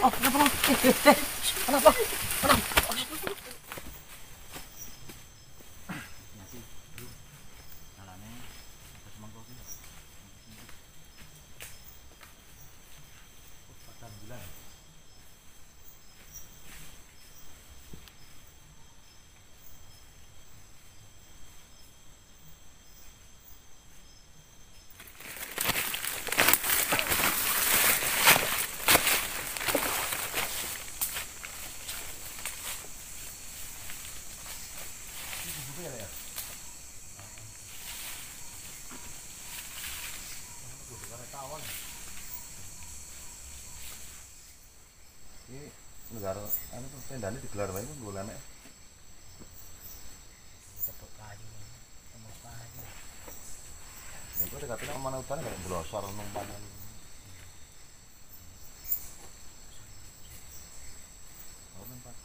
Oh, kenapa? Kenapa? Ini negara anu tendane digelar wae nggo lemek. Tepuk kayu. Tembus kayu. Nek kok dekatne omane udan gak blosor numpan. Oh numpan.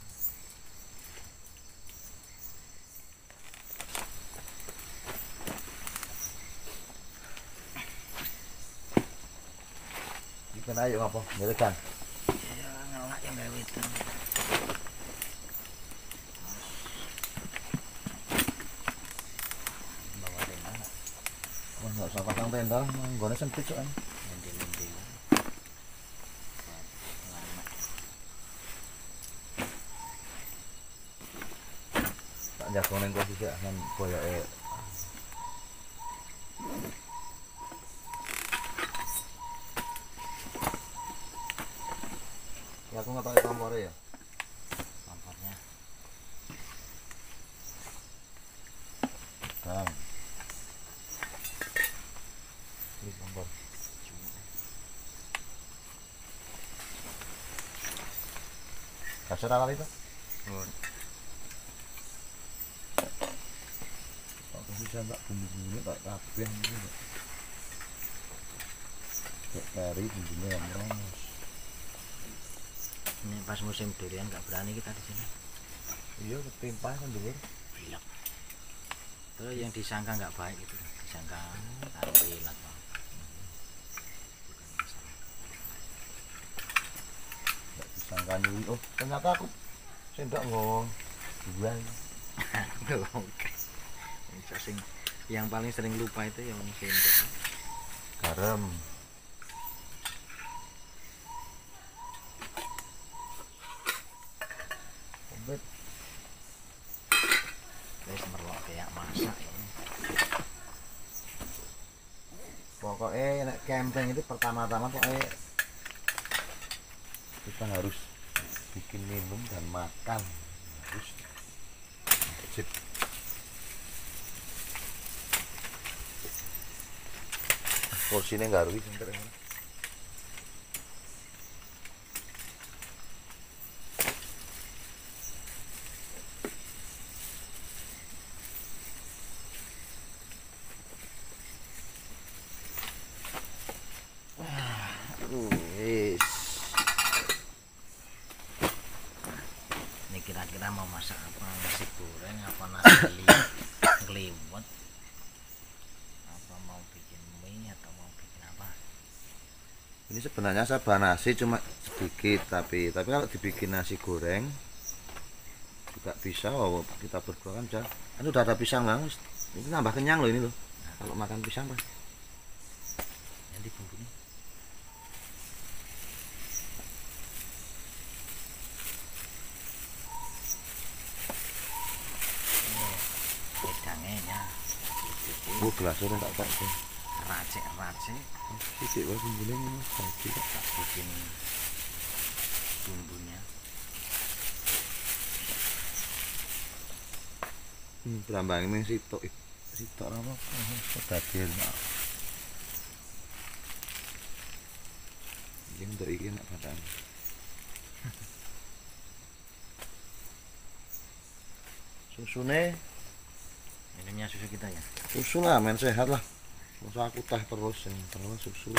Iki ayo apa? Nyerekan. Ya ngelak yang gawe itu. Bawa tenda. Wah, enggak usah pasang tenda, nggone sempit kok. Lendi-lendi. Lama. Tak jago ning kok sik nang boyoke. Ya aku nggak pakai kompor ya. Kompornya. Sekarang. Ini kompor. Kasar ala itu? Oh, Kok bisa tak bumbu-bumbunya tak kabeh gitu. Kayak kari bumbunya yang meros. ini pas musim durian nggak berani kita di sini. Iya, ketimpa kan dulu. Bilak. Terus yang disangka nggak baik itu, disangka ambil atau bukan masalah. Gak disangka nyuri. Oh, ternyata aku sendok ngomong dua. Oke. Yang paling sering lupa itu yang sendok. Garam. Komplit. Wis merlok kayak masak ini. Pokoknya nek camping itu pertama-tama pokoknya kita harus bikin minum dan makan harus wajib. Porsinya nggak rugi sebentar ya. Wis. Ini kira-kira mau masak apa? Nasi goreng apa nasi ngeliwet? Apa mau bikin mie atau mau bikin apa? Ini sebenarnya saya bahan nasi cuma sedikit tapi kalau dibikin nasi goreng juga bisa. Oh, kita berdua kan udah kan udah ada pisang bang. Ini nambah kenyang loh ini loh. Kalau makan pisang pak. Nanti bumbunya. Wedangnya ya. Oh gelasnya tak pakai. Racik-racik Sidik wae bumbune ngono dadi kok. tak bikin bumbunya. Brambang ini sitok apa? Kedaden. Iki untuk iki enak badan. Susune Minumnya susu kita ya. susu lah men sehat lah. Masa aku teh terus yang terus susu.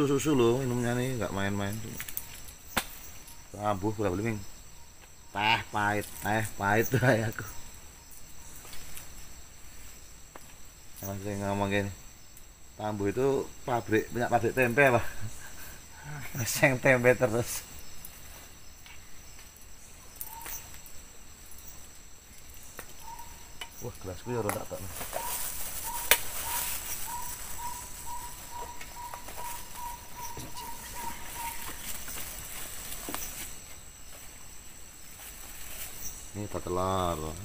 Susu loh minumnya nih nggak main-main. Ambuh boleh beli ming. Teh pahit tuh aku. Masih ngomong gini. Tambo itu punya pabrik tempe apa? Yang tempe terus. Wah, gelasku ya rodak tak. Ini telur. Wah,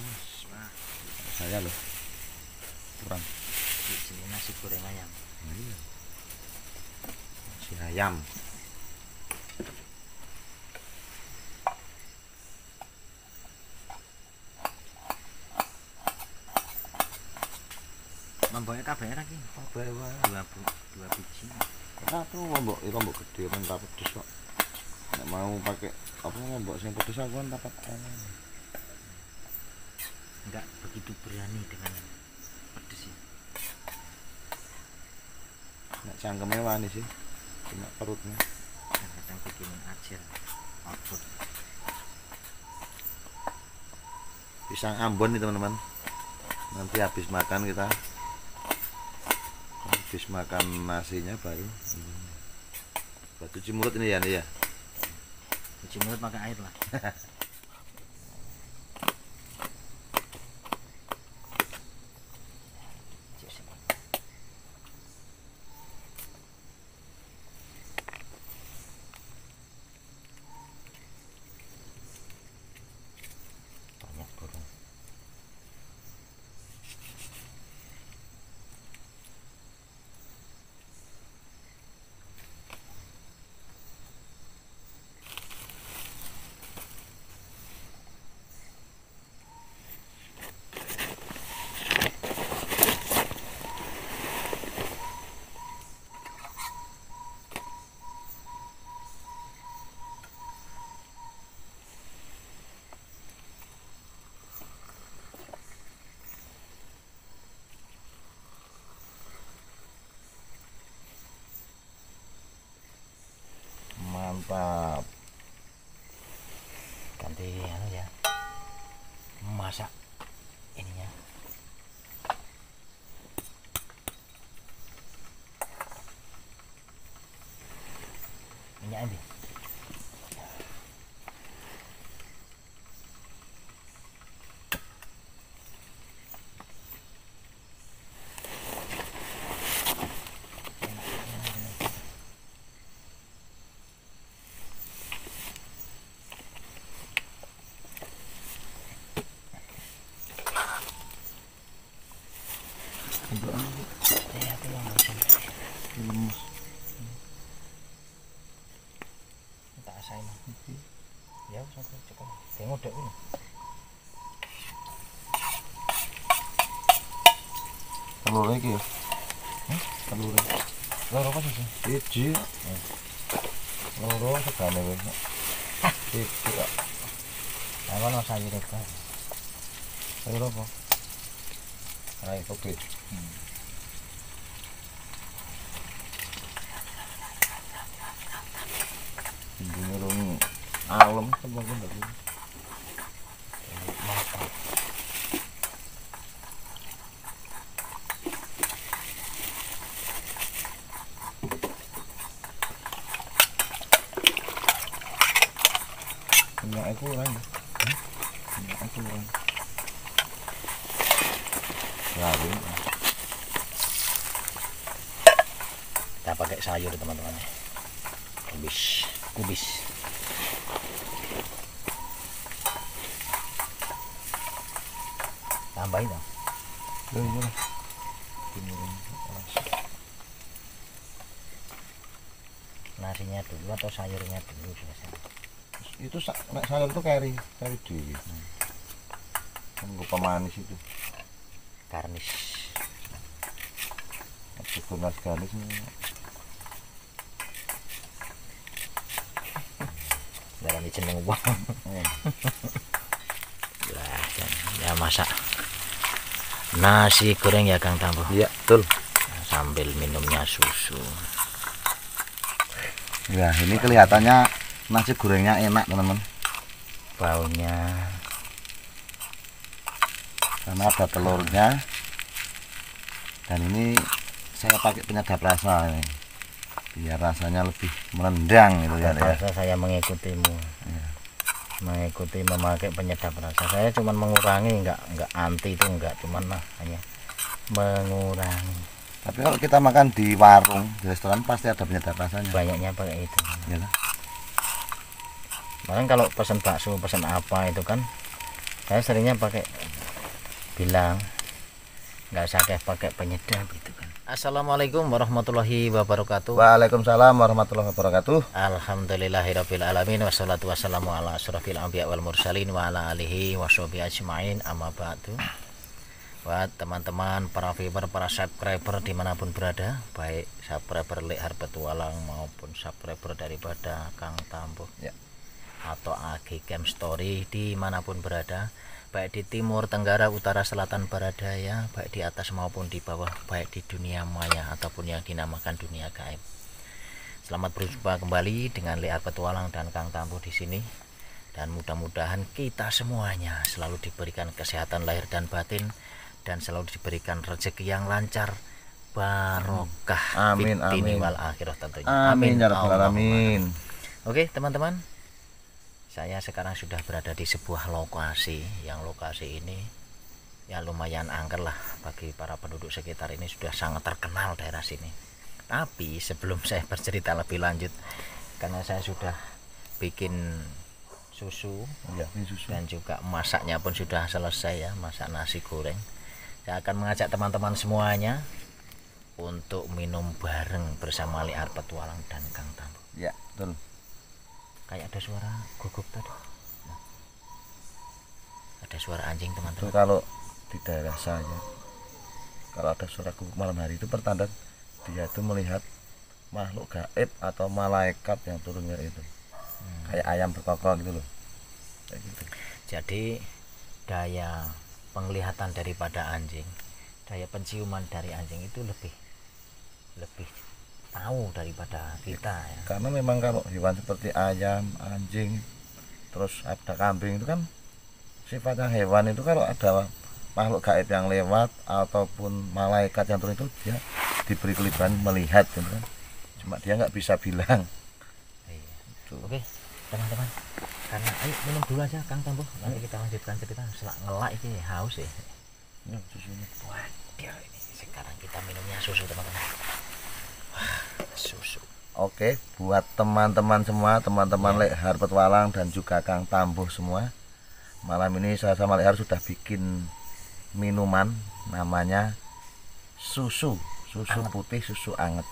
Saya loh. Kurang. di sini nasi goreng ayam. Iya. Si ayam. Lomboknya kabeh lagi. Apa ya? Dua biji. Satu lombok, itu lombok gede kan tak pedes kok. Nek mau pakai apa lombok sing pedes aku kan dapat Enggak begitu berani dengan pedes ya. nek cangkeme wani sih. Cuma perutnya. Kadang bikin ajar output. Pisang Ambon nih teman-teman. Nanti habis makan kita habis makan nasinya baru cuci mulut ini ya nih ya. Cuci mulut pakai air lah. Banyak burung. Mantap. Ganti anu ya. Masak ininya. Minyak ambil. Ya, aku yang macam Lemes. tak asain. Ya, cukup. Tengok dek ini. Telur lagi ya. Telur. Loro apa sih? Siji. Loro segane wis. Siji kok. Apa no sayur itu? Sayur apa? Hai, oke. Ini rong alam sebagian dari Mantap. minyak itu kurang. Minyak itu kurang. Lalu Kita pakai sayur teman-teman. Kubis. Tambahin dong. ini Nasinya dulu atau sayurnya dulu biasanya. itu nek sayur tuh kari di kan gue pemanis itu Garnish. tunas ganis Dalam jeneng uang. Lah, ya masak nasi goreng ya Kang Tambo. iya betul. Sambil minumnya susu. Ya ini kelihatannya nasi gorengnya enak teman-teman Baunya karena ada telurnya dan ini saya pakai penyedap rasa ini biar rasanya lebih menendang gitu ya. Rasa saya mengikutimu. Mengikuti memakai penyedap rasa. Saya cuma mengurangi, enggak anti itu enggak, cuman hanya mengurangi. Tapi kalau kita makan di warung, di restoran pasti ada penyedap rasanya. Banyaknya pakai itu. Ya, Makanya kalau pesan bakso, pesan apa itu kan saya seringnya bilang nggak usah pakai penyedap itu kan. Assalamualaikum warahmatullahi wabarakatuh. Waalaikumsalam warahmatullahi wabarakatuh. Alhamdulillahirabbil alamin wassalatu wassalamu ala asyrofil anbiya wal mursalin wa ala alihi washabihi ajmain amma ba'du. Buat teman-teman para viewer, para subscriber dimanapun berada, baik subscriber Lehar Petualang maupun subscriber daripada Kang Tambuh Ya. atau AG Camp Story dimanapun berada, baik di timur, tenggara, utara, selatan, barat, daya, baik di atas maupun di bawah, baik di dunia maya ataupun yang dinamakan dunia gaib. Selamat berjumpa kembali dengan Lehar Petualang dan Kang Tambuh di sini, dan mudah-mudahan kita semuanya selalu diberikan kesehatan lahir dan batin dan selalu diberikan rezeki yang lancar, barokah, Amin, fid dini amin. wal akhirah tentunya. Amin ya rabbal alamin. Oke teman-teman, saya sekarang sudah berada di sebuah lokasi yang lokasi ini ya lumayan angker lah bagi para penduduk sekitar ini, sudah sangat terkenal daerah sini. Tapi sebelum saya bercerita lebih lanjut, karena saya sudah bikin susu Ya, ini susu. dan juga masaknya pun sudah selesai ya, masak nasi goreng. Saya akan mengajak teman-teman semuanya untuk minum bareng bersama Lehar Petualang dan Kang Tambuh. Ya, betul. Kayak ada suara guguk tadi. Nah, ada suara anjing Itu teman-teman. kalau di daerah saya, kalau ada suara guguk malam hari itu pertanda dia itu melihat makhluk gaib atau malaikat yang turunnya itu. Kayak ayam berkokok gitu loh. Kayak gitu. Jadi daya penglihatan daripada anjing, daya penciuman dari anjing itu lebih tahu daripada kita ya. Karena memang kalau hewan seperti ayam, anjing, terus ada kambing itu kan sifatnya hewan itu kalau ada makhluk gaib yang lewat ataupun malaikat yang turun itu dia diberi kelebihan melihat gitu kan. Cuma dia nggak bisa bilang. Iya. Tuh. Oke teman-teman, karena ayo minum dulu aja Kang Tambuh, nanti kita lanjutkan cerita. Selak ngelak ini haus ya. Ya, susunya. Waduh, ini sekarang kita minumnya susu teman-teman. Wah, susu. Oke, buat teman-teman semua, teman-teman Lehar Petualang dan juga Kang Tambuh semua, malam ini saya sama Lehar sudah bikin minuman namanya susu putih, susu anget.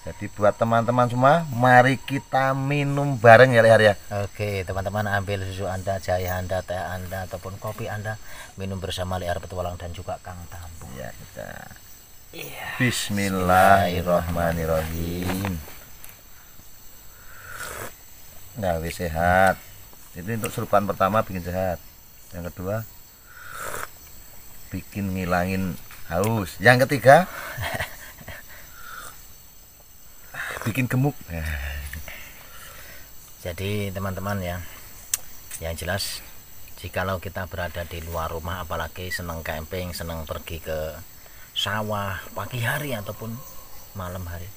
Jadi buat teman-teman semua, mari kita minum bareng ya Lehar ya. Oke teman-teman, ambil susu Anda, jahe Anda, teh Anda ataupun kopi Anda, minum bersama Lehar Petualang dan juga Kang Tambuh. Ya, kita. Iya. Bismillahirrahmanirrahim. Nah, wis sehat. Itu untuk serupan pertama bikin sehat. Yang kedua bikin ngilangin haus. Yang ketiga bikin gemuk. Jadi teman-teman ya, yang jelas jikalau kita berada di luar rumah, apalagi senang camping, senang pergi ke sawah pagi hari ataupun malam hari,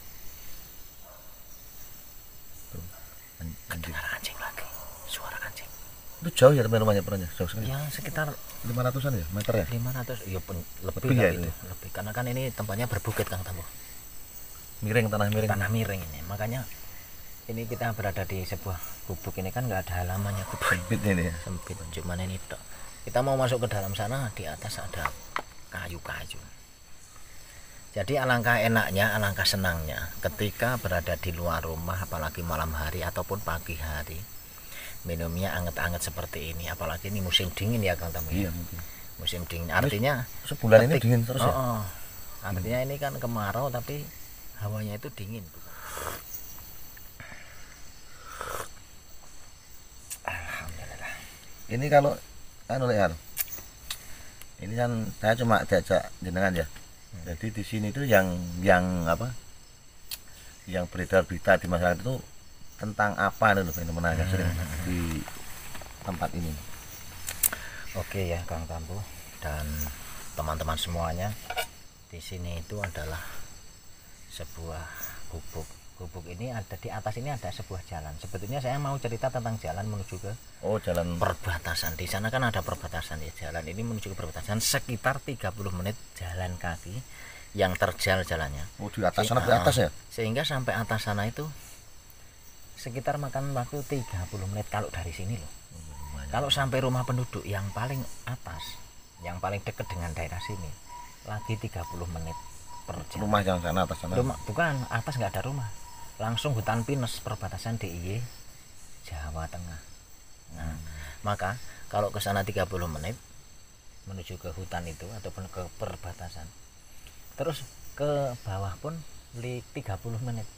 kedengar anjing lagi, suara anjing. Itu jauh ya teman rumahnya pernahnya? Jauh sekali. Ya sekitar 500-an ya meter ya? 500, iya pun lebih Lebih lah ya itu, itu? lebih, karena kan ini tempatnya berbukit Kang Tambuh, Miring, tanah miring. tanah miring ini, makanya ini kita berada di sebuah gubuk ini kan nggak ada halamannya, gubuk Sempit ini ya. sempit, cuman ini tok. Kita mau masuk ke dalam sana, di atas ada kayu-kayu. Jadi alangkah enaknya, alangkah senangnya ketika berada di luar rumah, apalagi malam hari ataupun pagi hari, minumnya anget-anget seperti ini. Apalagi ini musim dingin ya Kang Tambuh. Iya mungkin. Musim dingin, artinya Sebulan ini dingin terus ya? artinya ini kan kemarau tapi hawanya itu dingin. Alhamdulillah. Ini kalau Lehar, ini kan saya cuma diajak jenengan ya. Jadi di sini itu yang apa? Yang beredar berita di masyarakat itu tentang apa itu fenomenanya sering di tempat ini. Oke ya Kang Tambuh dan teman-teman semuanya, di sini itu adalah sebuah gubuk. Gubuk ini ada di atas, ini ada sebuah jalan. Sebetulnya saya mau cerita tentang jalan menuju ke jalan perbatasan. Di sana kan ada perbatasan ya. Jalan ini menuju ke perbatasan sekitar 30 menit jalan kaki yang terjal jalannya. di atas sana, di atas ya. Sehingga sampai atas sana itu sekitar makan waktu 30 menit kalau dari sini loh. Kalau sampai rumah penduduk yang paling atas, yang paling dekat dengan daerah sini, lagi 30 menit per jam. Rumah yang sana atas sana. Rumah, bukan, atas nggak ada rumah. Langsung hutan pinus perbatasan DIY Jawa Tengah. Nah, maka kalau ke sana 30 menit menuju ke hutan itu ataupun ke perbatasan. Terus ke bawah pun 30 menit.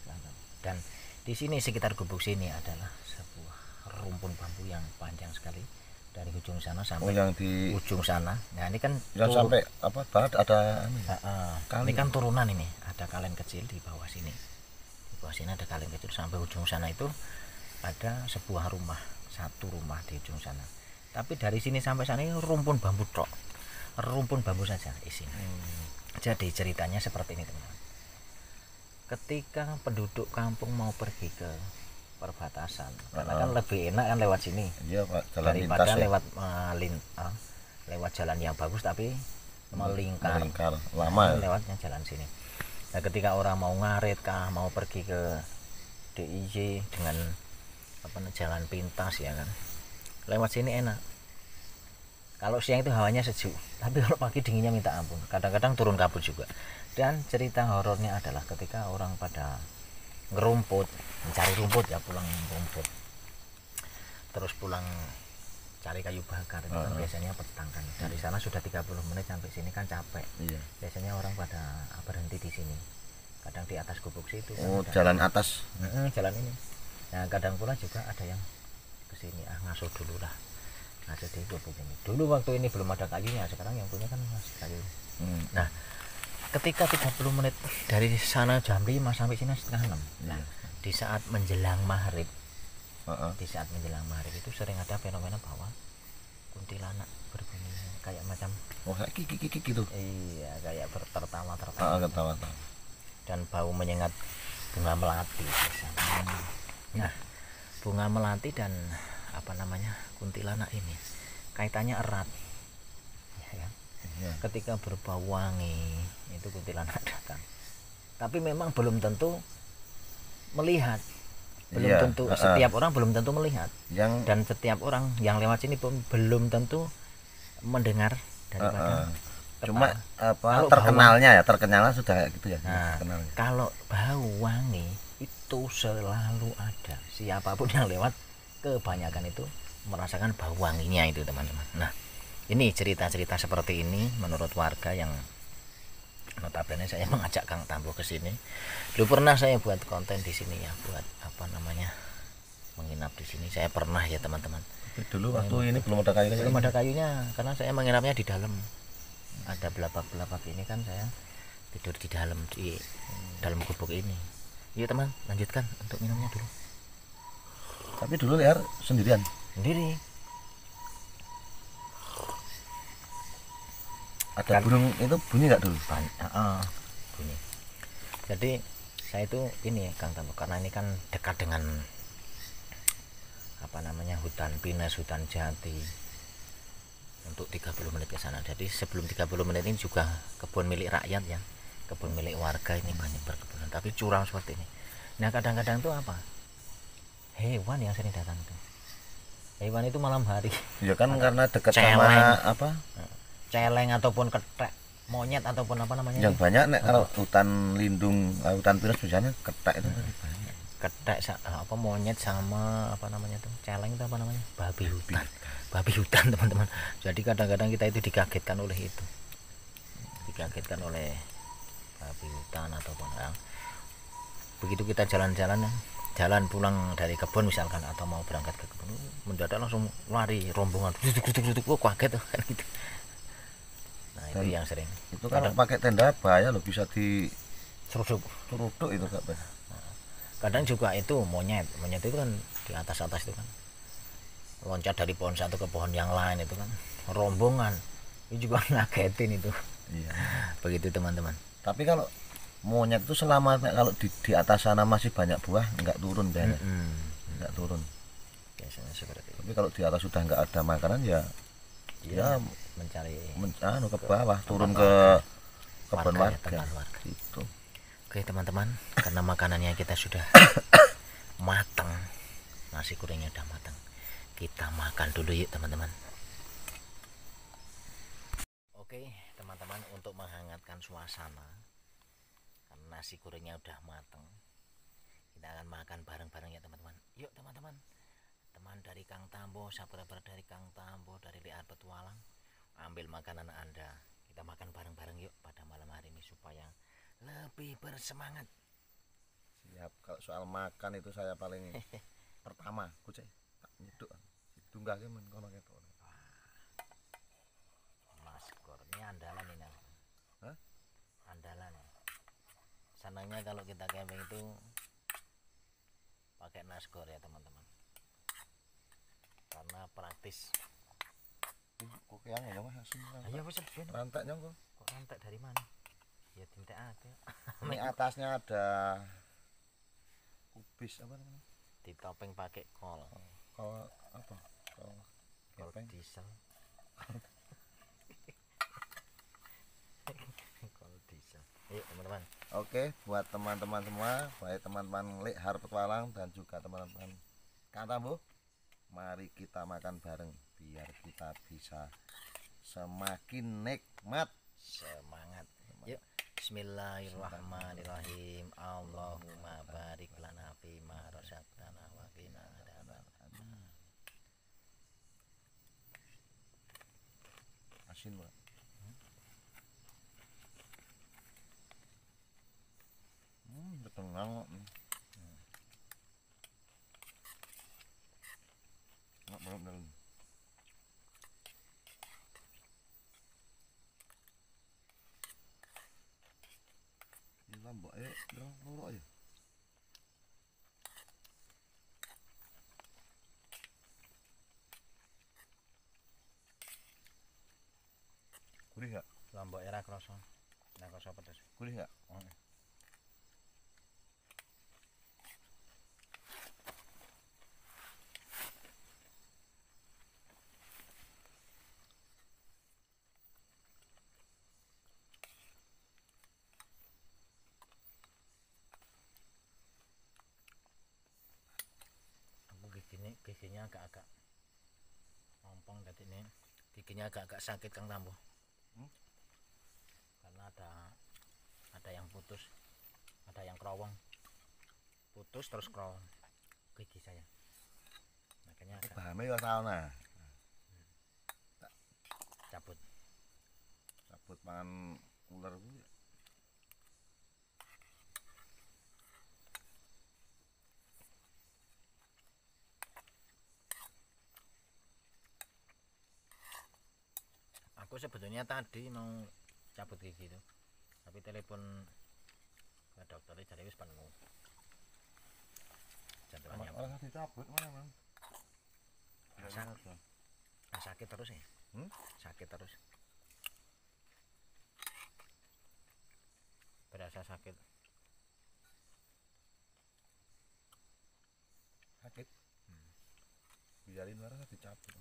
Dan di sini sekitar gubuk sini adalah sebuah rumpun bambu yang panjang sekali dari ujung sana sampai yang di ujung sana. Nah, ini kan yang sampai barat ada ini kan turunan, ini ada kalen kecil di bawah sini. Di bawah sini ada kalen kecil sampai ujung sana itu ada sebuah rumah, satu rumah di ujung sana. Tapi dari sini sampai sana ini rumpun bambu tok. Rumpun bambu saja isinya. Jadi ceritanya seperti ini, teman-teman. Ketika penduduk kampung mau pergi ke perbatasan, karena kan lebih enak kan lewat sini. Iya, Pak, jalan daripada lintas, lewat lewat jalan yang bagus tapi melingkar lama ya. Lewatnya jalan sini. Nah, ketika orang mau ngarit kah, mau pergi ke DIY dengan jalan pintas ya kan, lewat sini enak. Kalau siang itu hawanya sejuk, tapi kalau pagi dinginnya minta ampun. Kadang-kadang turun kabut juga. Dan cerita horornya adalah ketika orang pada ngerumput, mencari rumput ya, pulang rumput, terus pulang cari kayu bakar itu kan biasanya petang kan. Dari sana sudah 30 menit sampai sini kan capek. Iya. Biasanya orang pada berhenti di sini. Kadang di atas gubuk situ. Jalan atas. Jalan ini. Nah, kadang pula juga ada yang ke sini ngasuh dulu lah. Ngasuh di gubuk ini. Dulu waktu ini belum ada kayunya, sekarang yang punya kan masih kayu. Nah, ketika 30 menit dari sana jam 5 sampai sini setengah 6. Nah, di saat menjelang maghrib, di saat menjelang maghrib itu sering ada fenomena bahwa kuntilanak berbunyi kayak macam kiki gitu. Iya, kayak tertawa-tertawa. Dan bau menyengat bunga melati biasanya. Nah, bunga melati dan kuntilanak ini kaitannya erat. Ya kan? Ya. Ketika berbau wangi itu kuntilanak datang. Tapi memang belum tentu melihat. Tentu setiap orang belum tentu melihat, dan setiap orang yang lewat sini pun belum tentu mendengar daripada cuma terkenalnya sudah gitu ya. Kalau bau wangi itu selalu ada, siapapun yang lewat kebanyakan itu merasakan bau wanginya itu, teman-teman. Nah, ini cerita-cerita seperti ini menurut warga yang notabene saya mengajak Kang Tambo ke sini. Dulu pernah saya buat konten di sini ya, buat menginap di sini. Saya pernah ya, teman-teman. Dulu waktu ini belum ada kayunya. Belum ada kayunya, karena saya menginapnya di dalam. Ada belapak-belapak ini kan, saya tidur di dalam gubuk ini. Yuk teman, lanjutkan untuk minumnya dulu. Tapi dulu Liar sendirian. Sendiri. Ada burung itu bunyi nggak dulu? Bunyi. Jadi saya itu ini Kang Tambo, karena ini kan dekat dengan hutan pinus, hutan jati. Untuk 30 menit ke sana. Jadi sebelum 30 menit ini juga kebun milik rakyat ya. Kebun milik warga ini banyak perkebunan, tapi curam seperti ini. Nah, kadang-kadang itu hewan yang sering datang itu. Hewan itu malam hari. Ya kan karena dekat sama celeng ataupun kethek, monyet ataupun yang banyak kalau hutan lindung, hutan pinus biasanya kethek itu banyak. Kethek monyet sama celeng itu babi hutan teman-teman. Jadi kadang-kadang kita itu dikagetkan oleh itu, dikagetkan oleh babi hutan ataupun begitu kita jalan pulang dari kebun misalkan, atau mau berangkat ke kebun, mendadak langsung lari rombongan, kaget tuh kan gitu. Nah, itu yang sering. Itu kalau pakai tenda bahaya loh, bisa di seruduk itu Kak. Kadang juga itu monyet itu kan di atas itu kan loncat dari pohon satu ke pohon yang lain, itu kan rombongan, itu juga ngagetin itu. Iya. Begitu teman-teman. Tapi kalau monyet itu selama kalau di atas sana masih banyak buah nggak turun deh, nggak turun. Biasanya seperti itu. Tapi kalau di atas sudah nggak ada makanan ya Dia mencari ke bawah, turun ke kebun warga, warga. tempat warga. Itu. Oke teman-teman, karena makanannya kita sudah matang, nasi gorengnya udah matang, kita makan dulu yuk teman-teman. Oke teman-teman, untuk menghangatkan suasana, karena nasi gorengnya udah matang, kita akan makan bareng-bareng ya teman-teman. Yuk teman-teman, teman dari Kang Tambo, sahabat dari Kang Tambo, dari Liar Petualang, ambil makanan Anda, kita makan bareng-bareng yuk pada malam hari ini supaya lebih bersemangat. Siap. Kalau soal makan itu saya paling pertama kucing tak nyeduk tunggah ke men kono ketok. Maskor ini andalan ini. Hah? Andalan. Senangnya kalau kita camping itu pakai naskor ya teman-teman, karena praktis. Kok yang ngono Mas asin. Ayo wis ben. Ranteknya kok. Kok rantek dari mana? Ya dintekake. Ini atasnya ada kubis apa namanya? Ditopeng pakai kol. Kol apa? Kol Kol diesel. Kol diesel. Yuk teman-teman. Oke, buat teman-teman semua, baik teman-teman Liar Petualang dan juga teman-teman Kang Tambo, mari kita makan bareng biar kita bisa semakin nikmat. Semangat. Yuk. Bismillahirrahmanirrahim. Allahumma barik lana fi ma razaqtana wa qina adzabannar. Asin Pak. Betengang. Nggak banget. Mbak loro ya. Gurih enggak? Lombok era kroso. Nek kroso pedes. Gurih enggak? Giginya agak-agak ompong, jadi ini giginya agak-agak sakit Kang Tambo. Karena ada yang putus, ada yang kerowong, putus terus kerowong gigi saya, makanya agak Pahame ya sauna. cabut Pangan ular kuwi. Aku sebetulnya tadi mau cabut gigi itu, tapi telepon ke dokternya jadi wis penuh jadwalnya. Orang dicabut mana Bang? Sakit terus ya. Sakit terus, berasa sakit. Biarin orang dicabut.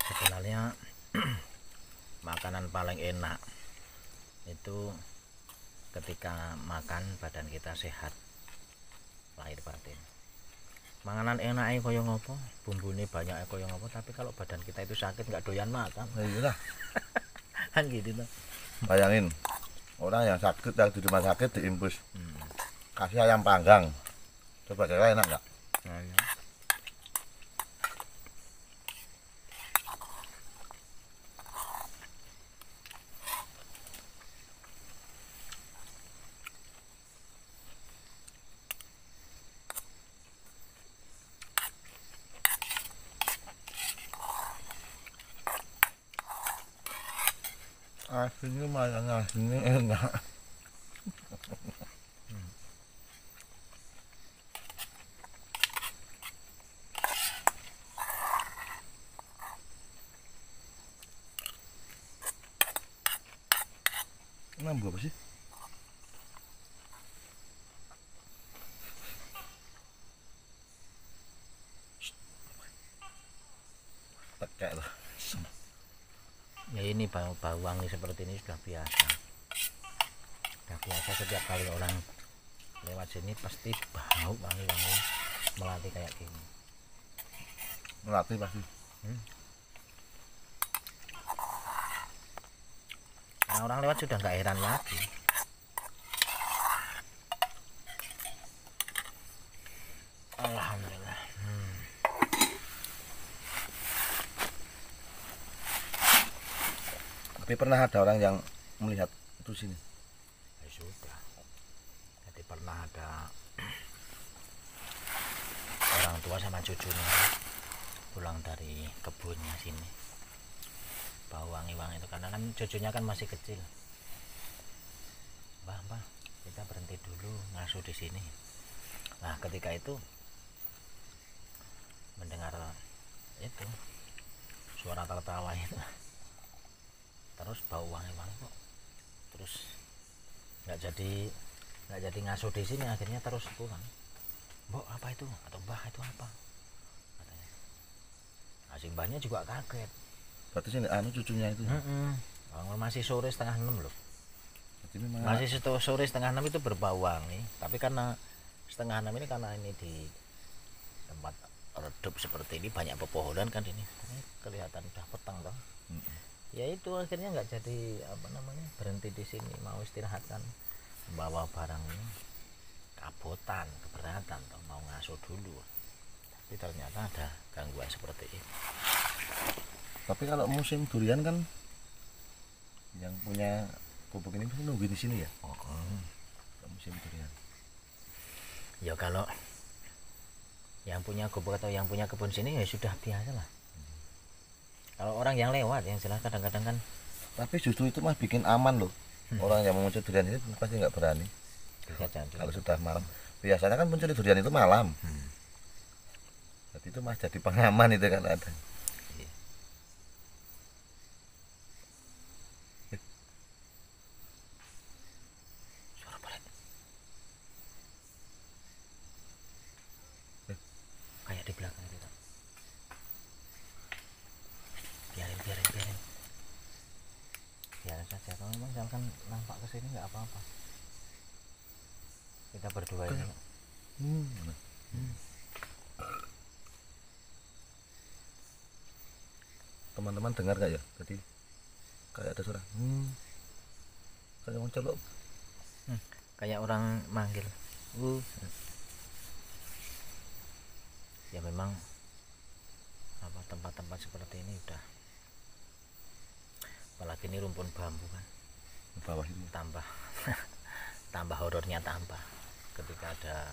Sebenarnya makanan paling enak itu ketika makan badan kita sehat lahir batin. Makanan enak koyo ngopo, bumbune banyak koyo ngopo, tapi kalau badan kita itu sakit nggak doyan makan. Iyalah. Kan gitu tuh. Bayangin orang yang sakit yang di rumah sakit diimpus. Kasih ayam panggang. Coba kira enak nggak? Nah, ya. Asinnya malah asinnya enak. Nambah apa sih? Tekek lah. Ya ini bau wangi seperti ini sudah biasa. Sudah biasa, setiap kali orang lewat sini pasti bau wangi-wangi melati kayak gini. Melati pasti. Karena orang lewat sudah nggak heran lagi. Alhamdulillah. Tapi pernah ada orang yang melihat itu sini. Ya sudah. Jadi pernah ada orang tua sama cucunya pulang dari kebunnya sini, bau wangi-wangi itu, karena kan cucunya kan masih kecil. Mbah, kita berhenti dulu ngasuh di sini. Nah, ketika itu mendengar itu suara tertawa itu, terus bau wangi-wangi kok, terus nggak jadi ngasuh di sini, akhirnya terus pulang. Mbok apa itu, atau mbah itu apa katanya. Nah, si mbahnya juga kaget. Berarti sini anu cucunya itu. Masih sore 5:30 loh. Jadi memang Masih sore 5:30 itu berbau wangi, tapi karena 5:30 ini karena ini di tempat redup seperti ini banyak pepohonan kan, ini kelihatan udah petang toh. Ya itu akhirnya nggak jadi berhenti di sini, mau istirahat kan, membawa barang ini kabotan, keberatan toh, mau ngasuh dulu, tapi ternyata ada gangguan seperti ini. Tapi kalau musim durian kan yang punya gubuk ini pasti nunggu di sini ya. Kalau musim durian. Ya kalau yang punya gubuk atau yang punya kebun sini ya sudah biasa lah. Kalau orang yang lewat yang jelas kadang-kadang kan. Tapi justru itu mah bikin aman loh. Orang yang mau muncul durian ini pasti nggak berani. Kalau sudah malam, biasanya kan muncul durian itu malam. Jadi itu mas jadi pengaman itu kan ada. Suara balik. Kayak di belakang kita. Biarin saja. Kalau misalkan nampak ke sini nggak apa-apa. Kita berdua ini. Teman-teman dengar nggak ya? Tadi kayak ada suara. Kayak mau celok. Kayak orang manggil. Ya memang tempat-tempat seperti ini udah, apalagi ini rumpun bambu kan, Bawah ini. tambah horornya tambah ketika ada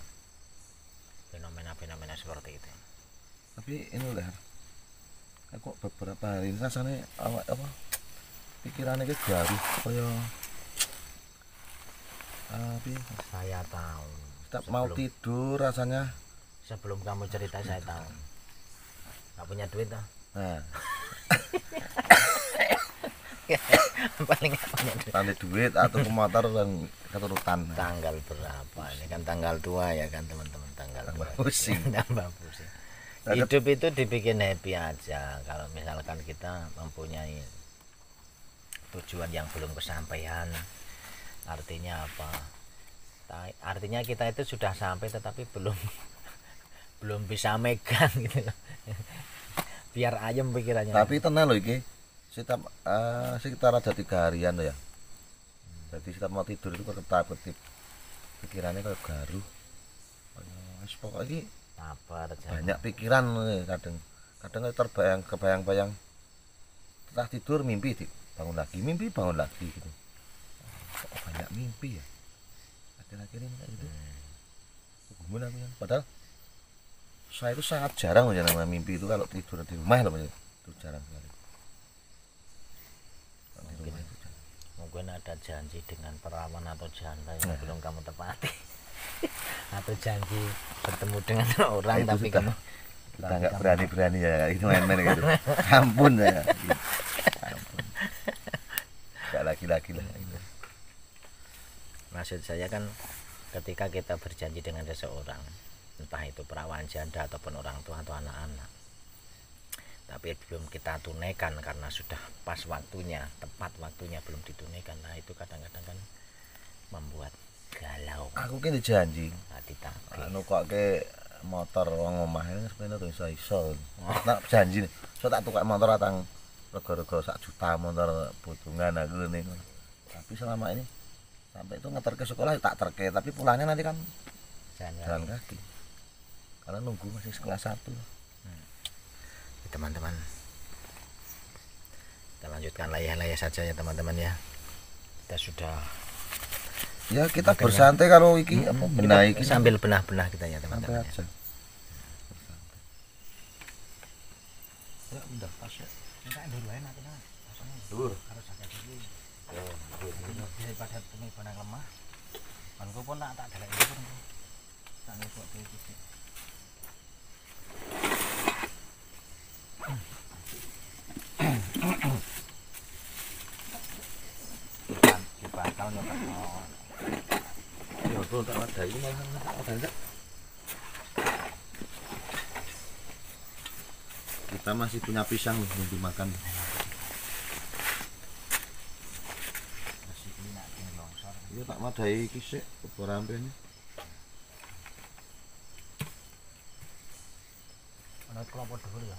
fenomena seperti itu. Tapi ini udah kok beberapa hari ini rasanya pikirannya kayak garuh kayak tapi Saya tahu. tak mau tidur rasanya. Sebelum kamu cerita saya tahu. Nggak punya duit toh. Nah, Paling nggak punya duit. tanda duit atau ke motor dan keturutan. Tanggal berapa? Ini kan tanggal 2 ya kan teman-teman, tanggal 2. Pusing. Tambah pusing. Hidup itu dibikin happy aja. Kalau misalkan kita mempunyai tujuan yang belum kesampaian, artinya apa? Artinya kita itu sudah sampai tetapi belum bisa megang gitu. Biar ayam pikirannya. Tapi tenang loh iki. Sekitar ada 3 harian loh ya. Jadi kita mau tidur itu ketip pikirannya kayak garuh. Pokoknya Sabar aja. banyak pikiran kadang kebayang-bayang setelah tidur mimpi bangun lagi gitu. Kok banyak mimpi ya akhir-akhir ini kayak gitu. Gimana ya? Padahal saya itu sangat jarang loh namanya mimpi itu kalau tidur di rumah loh, itu jarang sekali. Kalau di rumah itu jarang. ada janji dengan perawan atau janda yang belum kamu tepati atau janji bertemu dengan orang Itu tapi sudah. kamu Kita nggak berani-berani ya itu main-main gitu. Ampun ya. Ampun. Nggak laki-laki lah. maksud saya kan ketika kita berjanji dengan seseorang entah itu perawan janda ataupun orang tua atau anak-anak tapi belum kita tunaikan karena sudah pas waktunya tepat waktunya belum ditunaikan, nah itu kadang-kadang kan membuat galau Aku kini janji. hati tapi Anu kok ke motor wong omah ini sepeda tuh iso. Nak janji nih. So tak tukar motor atang rego-rego 1 juta motor butungan aku nih. Tapi selama ini sampai itu ngeter ke sekolah tak terke tapi pulangnya nanti kan jalan kaki. Karena nunggu masih kelas 1. teman-teman kita lanjutkan layah-layah saja ya teman-teman ya, kita sudah Ya kita bersantai kalau iki apa benahi iki sambil benah-benah kita ya santai teman-teman aja. ya. Ya udah pas ya. Enggak dulu enak kita pasangnya Dur. harus jaga diri daripada temi benang lemah manku pun tak delek iki pun tak ngepok iki bakal nyoba Ya bro tak ada ini malah ada enggak. Kita masih punya pisang nih yang dimakan. masih ini nak longsor Iya tak madai iki sik kebor ampene. ana kelompok dhuwur ya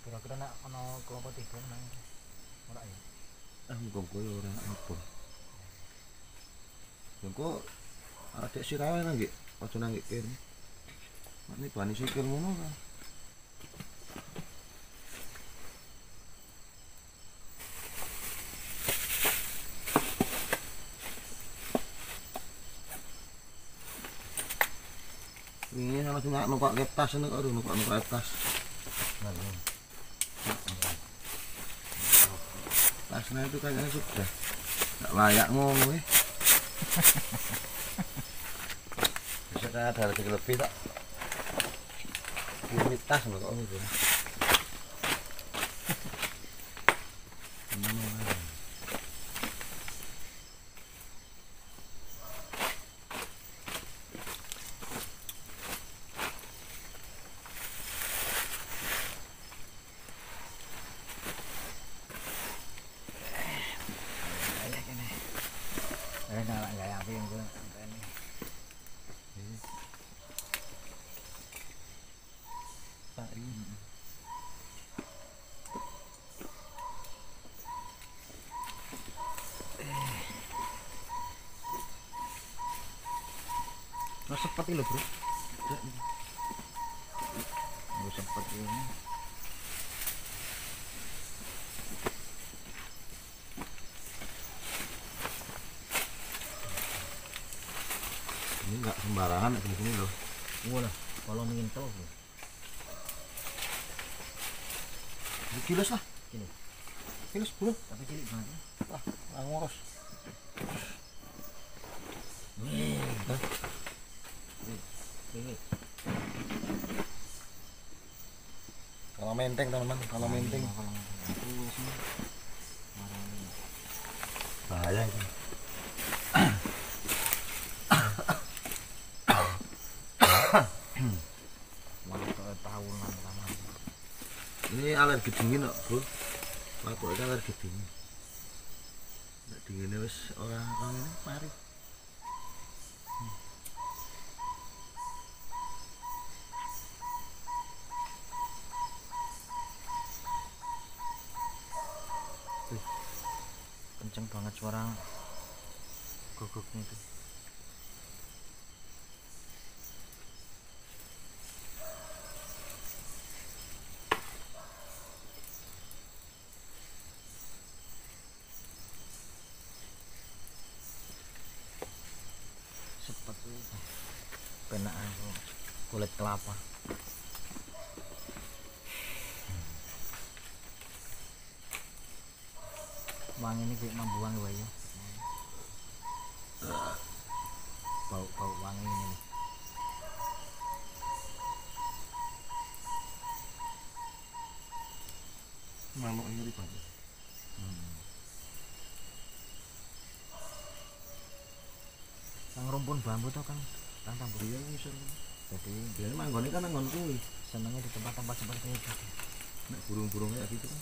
kira-kira nak ana kelompok 3 nang ora ya Engko kowe ora apa. Engko adek sirawe nang nggih, aja nang nggih kene. Nek ni bani sikil ngono kan. Ini ana cuma numpak tas nek karo numpak tas. Tasnya itu kayaknya sudah nggak layak ngono ya. Bisa kan ada rezeki lebih tak kirimi tas lho kok gitu. nyala gaya api yang gue ini Nah seperti lo bro. gue sempet ini Ini nggak sembarangan di sini loh. wah kalau mengintel Kilos lah. Gini. Kilos bro. tapi cilik banget ya. Wah, ngurus. Kalau menteng teman-teman, kalau menteng bahaya itu. tahunan sama Ini alergi dingin kok bro. Aku itu alergi dingin. Nek dingin wis ora kono mari. kenceng banget suara guguknya itu. Seperti penak aku kulit kelapa. Wangi ini kayak membuang ya. Bau wangi ini. Manuk ini ribat. Sang rumpun bambu tuh kan tambah. Iya ngisor. Jadi Dia manggone kan nanggon kuwi. senangnya di tempat-tempat seperti itu. Nek burung-burung kayak gitu kan.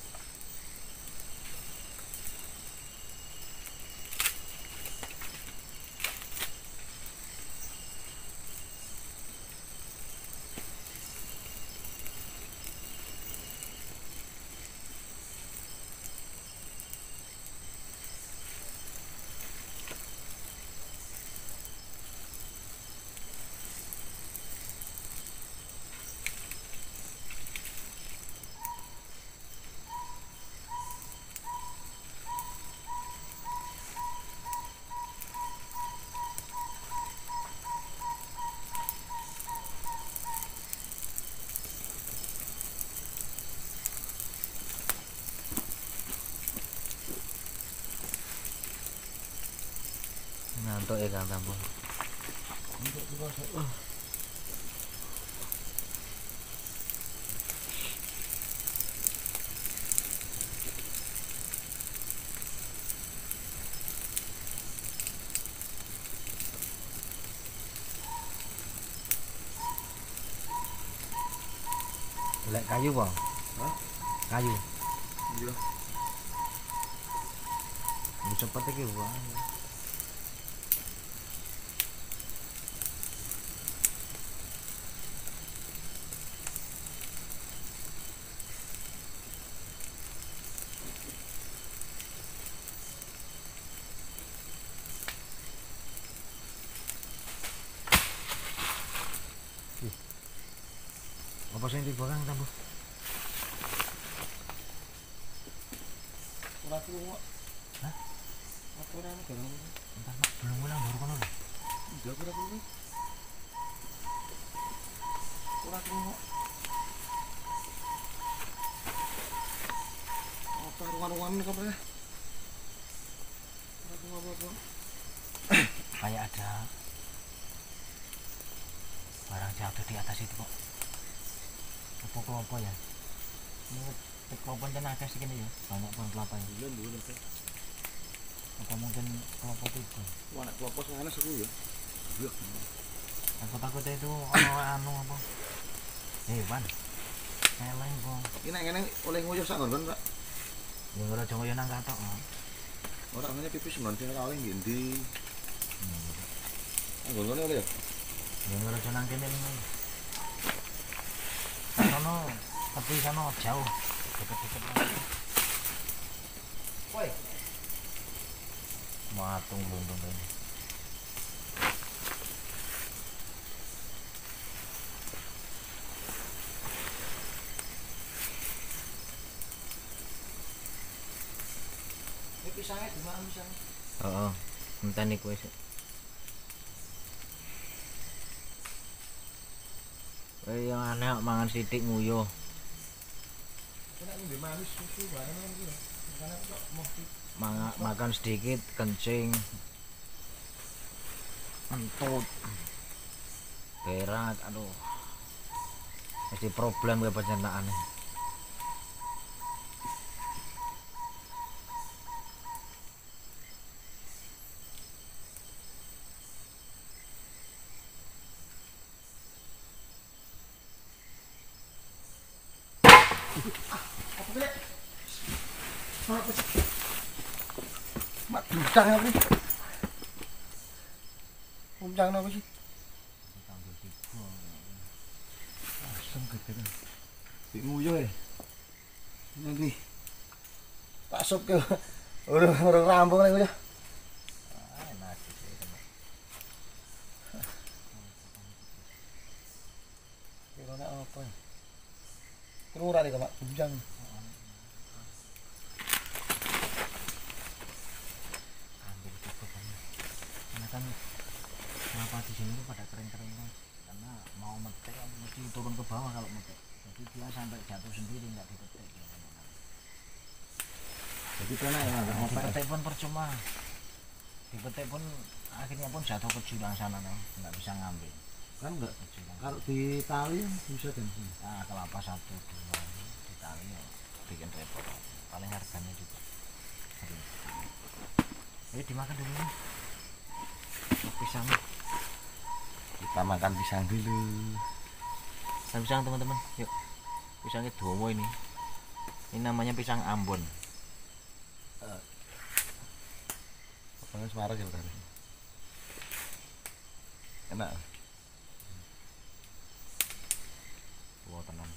Ngantuk ya Kang Tambah. Untuk dirasa. Golek kayu po? Hah? Kayu. Iya. Ini cepet iki wae. Apa sing tiba Kang Tambah? Ora krungu. Hah? Apa ora ana barang. Entar Mak, belum ulang baru kono lho. Iya ora krungu. Ora krungu. Apa ruang-ruang ini kapan ya? Ora krungu apa-apa. Kayak ada barang jatuh di atas itu kok. Apa kelompok ya? Ini kelompok tenaga segini ya, banyak pohon kelapa ya. Iya dulu kan. Apa mungkin kelompok itu? Wah nek klopo sing ana seru ya. Iya. Aku takutnya itu anu apa? Hewan. Eleng kok. Iki nek ngene oleh nguyuh sak nggon, Pak. Yang ora jongo yo nang katok. Ora ngene pipis non sing ora oleh ngendi. Nggon oleh ya. Yang ora jongo nang kene ini. Sono tapi sono jauh. Deket-deket lagi. Woi, Matung buntung ini. ini pisangnya di mana pisangnya? Heeh. Enteni kowe sik. Kowe yang aneh kok mangan sithik nguyuh. Nek ngombe manis susu bae ngono iki lho. Makane kok mau Makan sedikit kencing. Entut. Berak, aduh. Mesti problem gue pencernaan. apa beli? Apa sih? Mak bujang apa sih? Bujang apa sih? Asam gede kan. Di nguyuh ya. Nanti Pak Sob ke orang rambung lagi udah. Kira apa ya? Kerura nih Pak, bujang. Ambil cukup karena kan kelapa di sini tuh pada kering-kering karena mau metik mesti turun ke bawah kalau metik, jadi dia sampai jatuh sendiri nggak dipetik. Jadi kena ya nggak apa? Dipetik pun percuma, dipetik pun akhirnya pun jatuh ke jurang sana no. Nggak bisa ngambil Kan enggak, ke jurang. kalau di tali kan bisa kan. Nah kelapa 1 2 di tali ya bikin repot, paling harganya juga sering. Jadi dimakan dulu nih pisang. Kita makan pisang dulu. Pisang teman-teman, yuk. Pisangnya domo ini namanya pisang Ambon. Apanya suara gitu tadi. Enak. Wow tenang.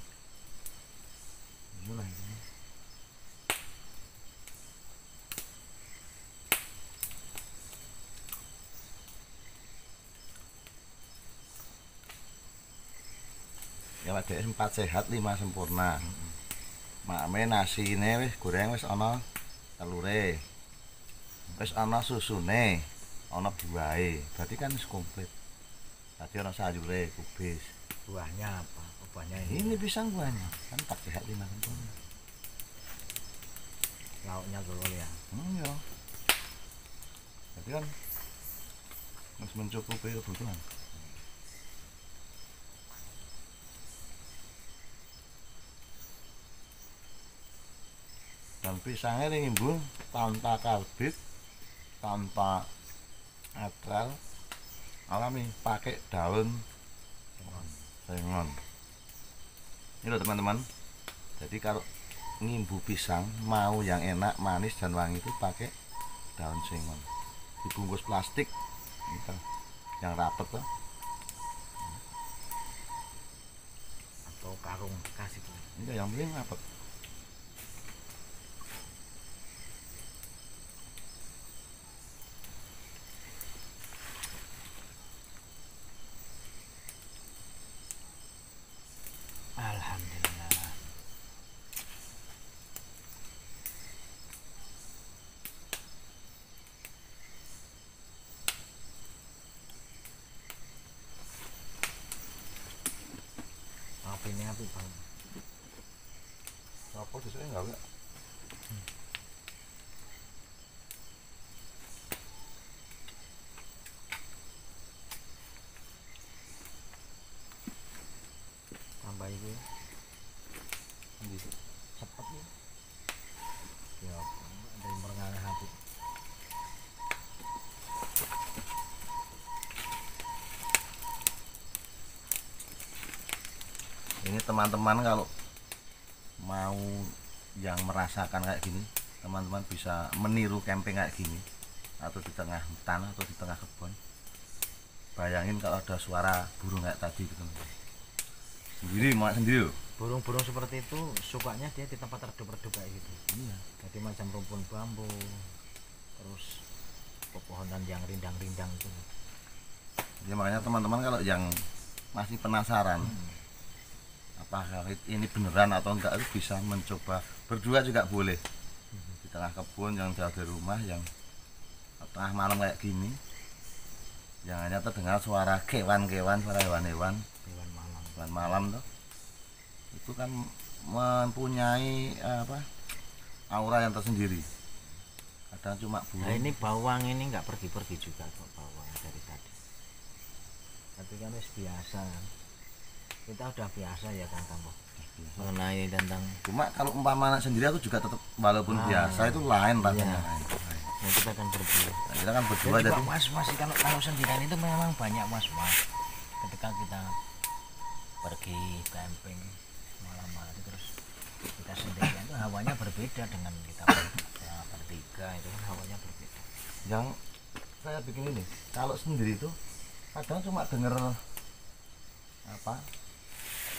Mulai ini. Ya ada 4 sehat 5 sempurna. Makme nasine wis goreng wis ana telure. Wis ana susune, ana buahe. Berarti kan wis komplit. Tadi ana sayure, kubis. Buahnya apa? Oh, buahnya Ini pisang buahnya. Kan 4 sehat 5 sempurna. lauknya golol ya. Ya. Berarti kan wis mencukupi kebutuhan. Dan pisangnya ini ibu tanpa karbit, tanpa akral, alami, pakai daun sengon. Ini loh teman-teman. Jadi kalau ngimbu pisang mau yang enak, manis dan wangi itu pakai daun sengon. Dibungkus plastik, gitu, yang rapet tuh. Atau karung bekas itu. Ini yang penting rapet. Alhamdulillah. Api ini api bang. Apa sih saya enggak? Tambah itu ya. Gitu. Cepet ya. Ya ada yang merengalah hati. Ini teman-teman kalau mau yang merasakan kayak gini, teman-teman bisa meniru camping kayak gini atau di tengah hutan atau di tengah kebun. Bayangin kalau ada suara burung kayak tadi gitu. Sendiri mau sendiri loh. Burung-burung seperti itu sukanya dia di tempat redup-redup kayak gitu. Iya. Jadi macam rumpun bambu, terus pepohonan yang rindang-rindang itu. Ya makanya teman-teman kalau yang masih penasaran apakah ini beneran atau enggak, itu bisa mencoba berdua juga boleh di tengah kebun yang jauh dari rumah, yang tengah malam kayak gini, yang hanya terdengar suara kewan-kewan, suara hewan-hewan, Hewan malam. hewan malam tuh, itu kan mempunyai aura yang tersendiri. Kadang cuma Nah burung. ini bawang ini nggak pergi-pergi juga kok bawang dari tadi. Tapi kan wis biasa kan. Kita udah biasa ya Kang Tambo mengenai tentang Cuma kalau umpama sendiri aku juga tetap walaupun biasa itu lain rasanya. ya kita akan berdua. Nah, kita kan berdua Jadi jadi was-was kalau sendirian itu memang banyak was-was. Ketika kita pergi camping malam-malam terus kita sendirian itu hawanya berbeda dengan kita bertiga, itu kan hawanya berbeda. yang saya bikin ini kalau sendiri itu kadang cuma denger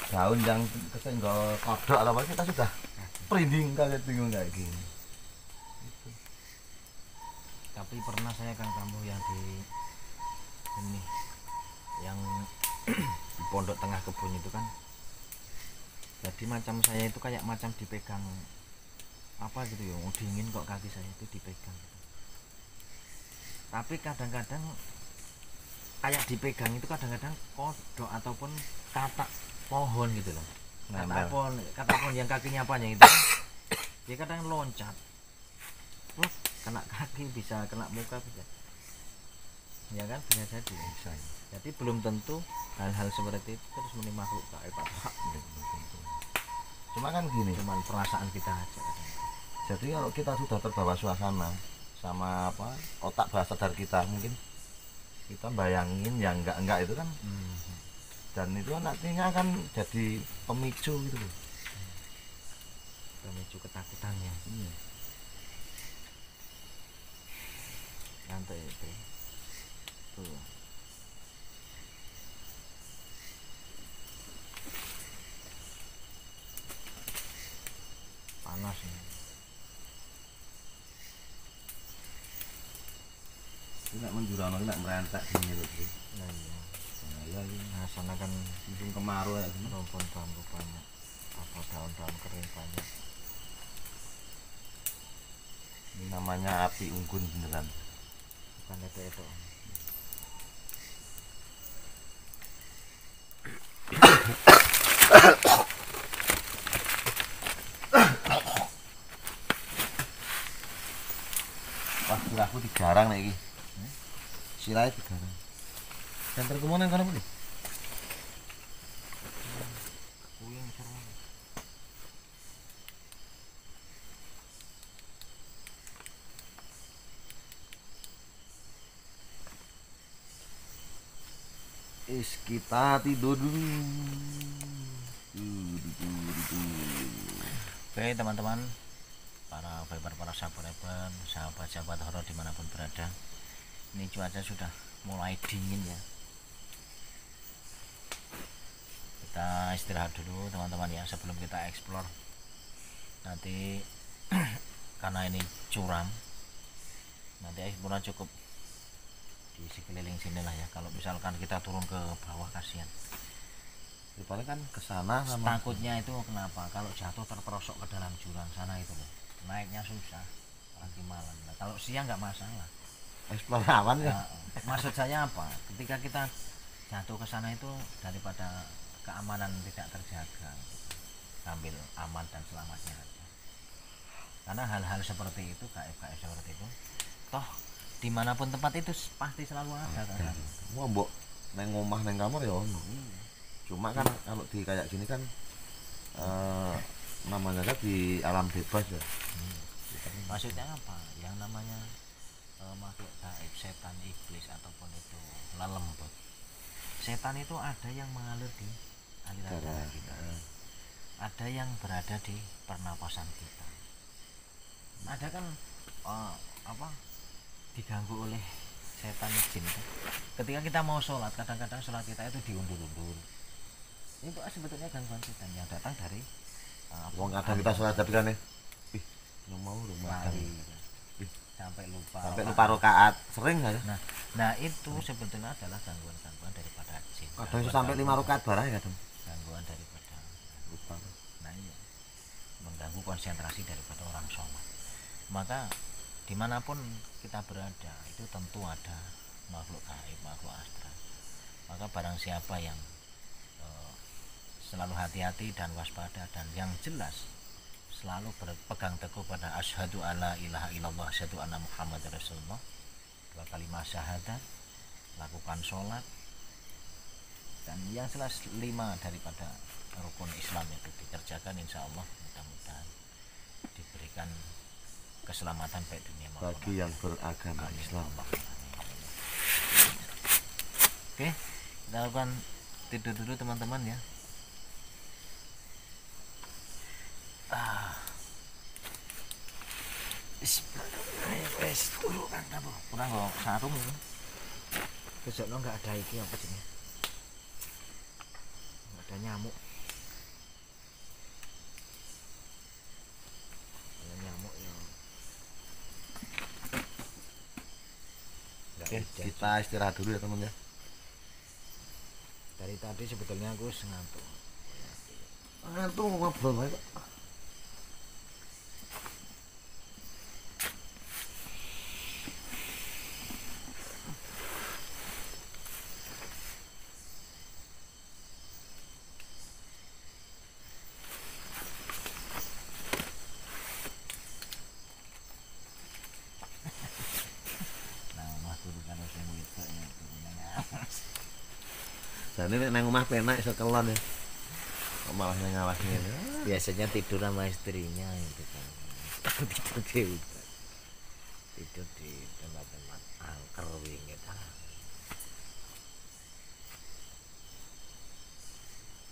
daun yang kesenggol kodok atau apa, kita sudah merinding, kaget bingung kayak gini. Tapi pernah saya Kang Tambo yang di ini yang di pondok tengah kebun itu kan, jadi macam saya itu kayak macam dipegang apa gitu ya, dingin kok kaki saya itu dipegang gitu. Tapi kadang-kadang kayak dipegang itu kadang-kadang kodok ataupun katak pohon gitu loh. Katak pohon yang kakinya panjang itu kan, dia kadang loncat, kena kaki bisa, kena muka bisa. ya kan bisa jadi. Bisa. Jadi belum tentu hal-hal seperti itu terus meni makhluk gaib atau hak, belum tentu. Cuma kan gini, Cuman perasaan kita aja. jadi kalau kita sudah terbawa suasana sama apa otak bawah sadar kita, mungkin kita bayangin yang enggak itu kan, dan itu nantinya akan jadi pemicu gitu loh. Pemicu ketakutannya. Iya. Nanti itu tuh panas nih. Tidak menjurang, tidak merentak gini loh bro. Nah, iya. Bahaya ini. Nah, sana kan Musim kemarau ya gini. rumpun bambu banyak, apa daun-daun kering banyak. Ini namanya api unggun beneran. Bukan itu. Wah, aku digarang nih iki. Silai digarang. Center kemana kan apa nih? Kuyung seru. Kita tidur dulu. Oke teman-teman, para Viber, para sahabat-sahabat, sahabat-sahabat horor dimanapun berada, ini cuaca sudah mulai dingin ya. Kita istirahat dulu teman-teman ya sebelum kita explore. Nanti karena ini curam, nanti explore cukup di sekeliling sini lah ya. Kalau misalkan kita turun ke bawah kasihan. Paling kan ke sana sama Takutnya itu kenapa? Kalau jatuh terperosok ke dalam jurang sana itu loh. Naiknya susah lagi malam. Nah, kalau siang nggak masalah. eksplor awan ya. Nah, maksud saya apa? Ketika kita jatuh ke sana itu daripada keamanan tidak terjaga, sambil aman dan selamatnya aja. Karena hal-hal seperti itu, gaib-gaib seperti itu, toh dimanapun tempat itu pasti selalu ada kan. Wah, mbok neng omah neng kamar ya ono. Cuma kan kalau di kayak gini kan namanya kan di alam bebas ya. Maksudnya apa? Yang namanya makhluk gaib, setan, iblis ataupun itu lelembut. Setan itu ada yang mengalir di aliran darah kita. Ada yang berada di pernapasan kita. Ada kan apa? Diganggu oleh setan jin kan? Ketika kita mau sholat, kadang-kadang sholat kita itu diundur-undur. Itu sebetulnya gangguan setan yang datang dari Wong kadang kita sholat tapi kan ih, yang mau rumah lari, sampai lupa rakaat sering nggak ya? Nah itu sebetulnya adalah gangguan-gangguan daripada jin. Kadang itu sampai 5 rakaat barang ya kadang. Gangguan daripada Lupa. nah iya, mengganggu konsentrasi daripada orang sholat. Maka dimanapun kita berada itu tentu ada makhluk gaib, makhluk astral. Maka barang siapa yang selalu hati-hati dan waspada, dan yang jelas selalu berpegang teguh pada asyhadu alla ilaha illallah, asyhadu anna muhammad rasulullah, 2 kalimat syahadat, lakukan sholat, dan yang jelas 5 daripada rukun Islam itu dikerjakan, insya Allah mudah-mudahan diberikan keselamatan baik dunia maupun Bagi yang beragama Islam. Oke, kita lakukan tidur dulu teman-teman ya. Wes dulu kan apa? Kurang kok sarung itu. Besok nggak ada iki apa sih? Nggak ada nyamuk. Ada nyamuk ya. Oke, kita istirahat dulu ya teman ya. Dari tadi sebetulnya aku ngantuk. Ngantuk ngobrol aja. Nah, mas guru kan harus yang itu ya. Jane nek nang omah penak iso kelon ya. Kok malah nang ngawas ngene. Biasanya tidur sama istrinya itu kan. Tidur di hutan. Tidur di tempat-tempat angker wingit.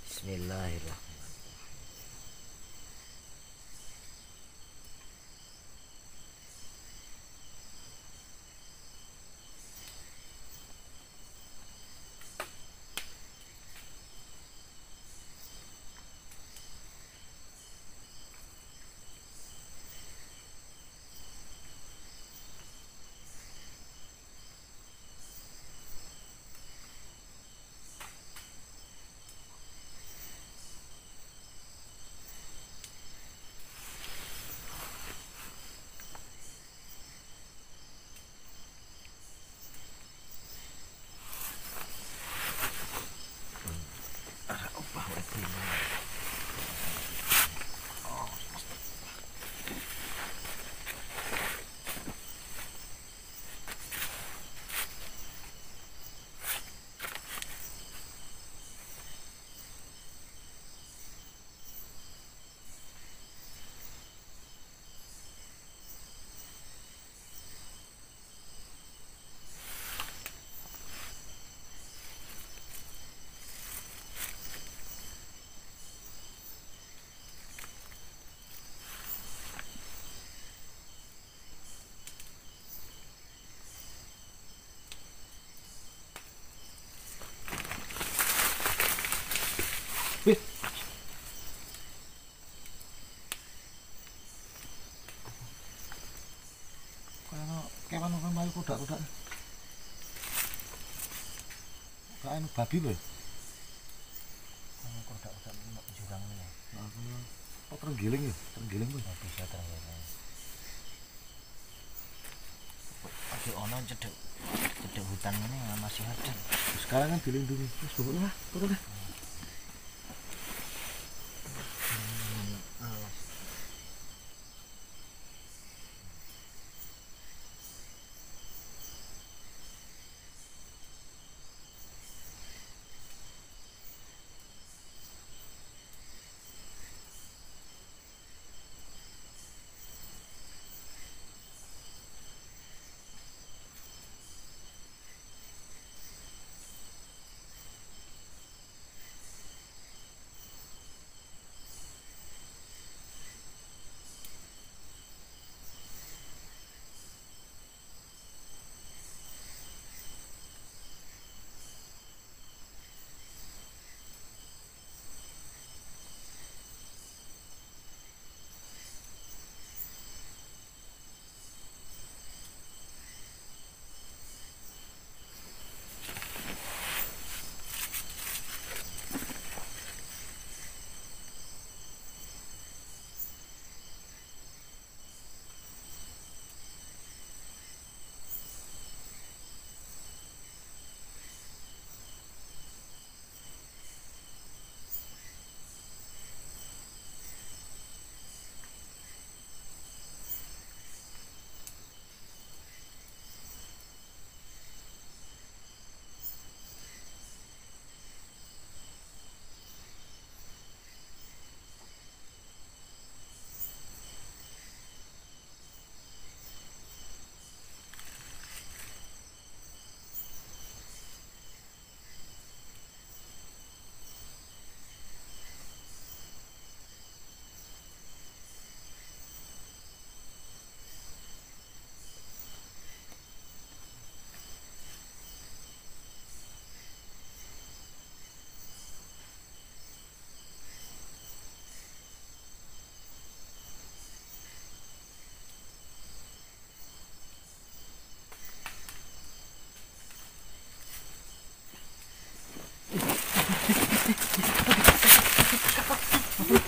Bismillahirrahmanirrahim. Kewan apa mayu kodak-kodak. Kae babi lho. Kodak-kodak jurang ini. Oh terenggiling ya, terenggiling kuwi. Bisa terenggiling. Ada ono cedek hutan ini masih ada. Sekarang kan dilindungi. Wis turun lah, turun lah.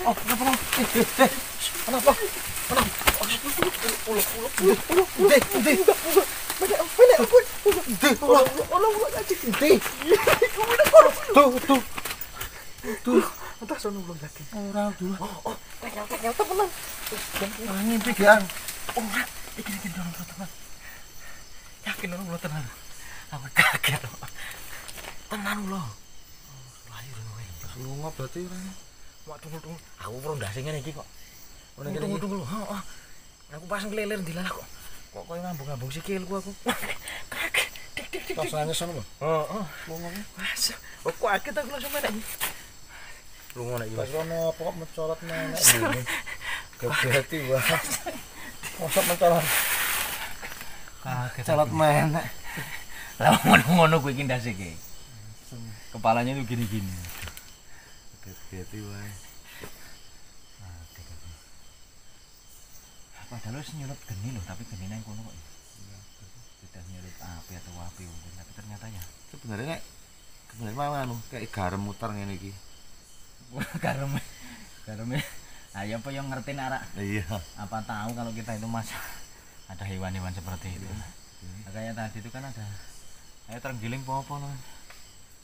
Oh, kenapa? Kenapa? Lunga berarti orangnya. Wak tunggu. Aku prondase ngene iki kok. Oh, ning kene iki. Tunggu. Heeh. Aku pas ngelilir dilalah kok koyo ngambung-ngambung sikilku aku. Kaget. Dik. Pas nangis ngono. Heeh. Lunga. Mas. Kok kaget aku langsung menek. Lunga nek iki. Pas rono pokok mencolot nenek gini. Gede wah. Mosok mencolot. Kaget. Colot menek. Lah ngono kuwi iki ndase iki. Kepalanya itu gini-gini. Gede wae. Padahal wis nyulut geni loh, tapi genine nang kono kok. Iya, tidak nyulut api atau api mungkin, tapi ternyata ya Sebenarnya malah anu kayak garam muter ngene iki. garam. Ayo apa yang ngerti narak? Iya. Apa tahu kalau kita itu mas ada hewan-hewan seperti itu. Nah, kayak tadi itu kan ada kayak terenggiling apa loh.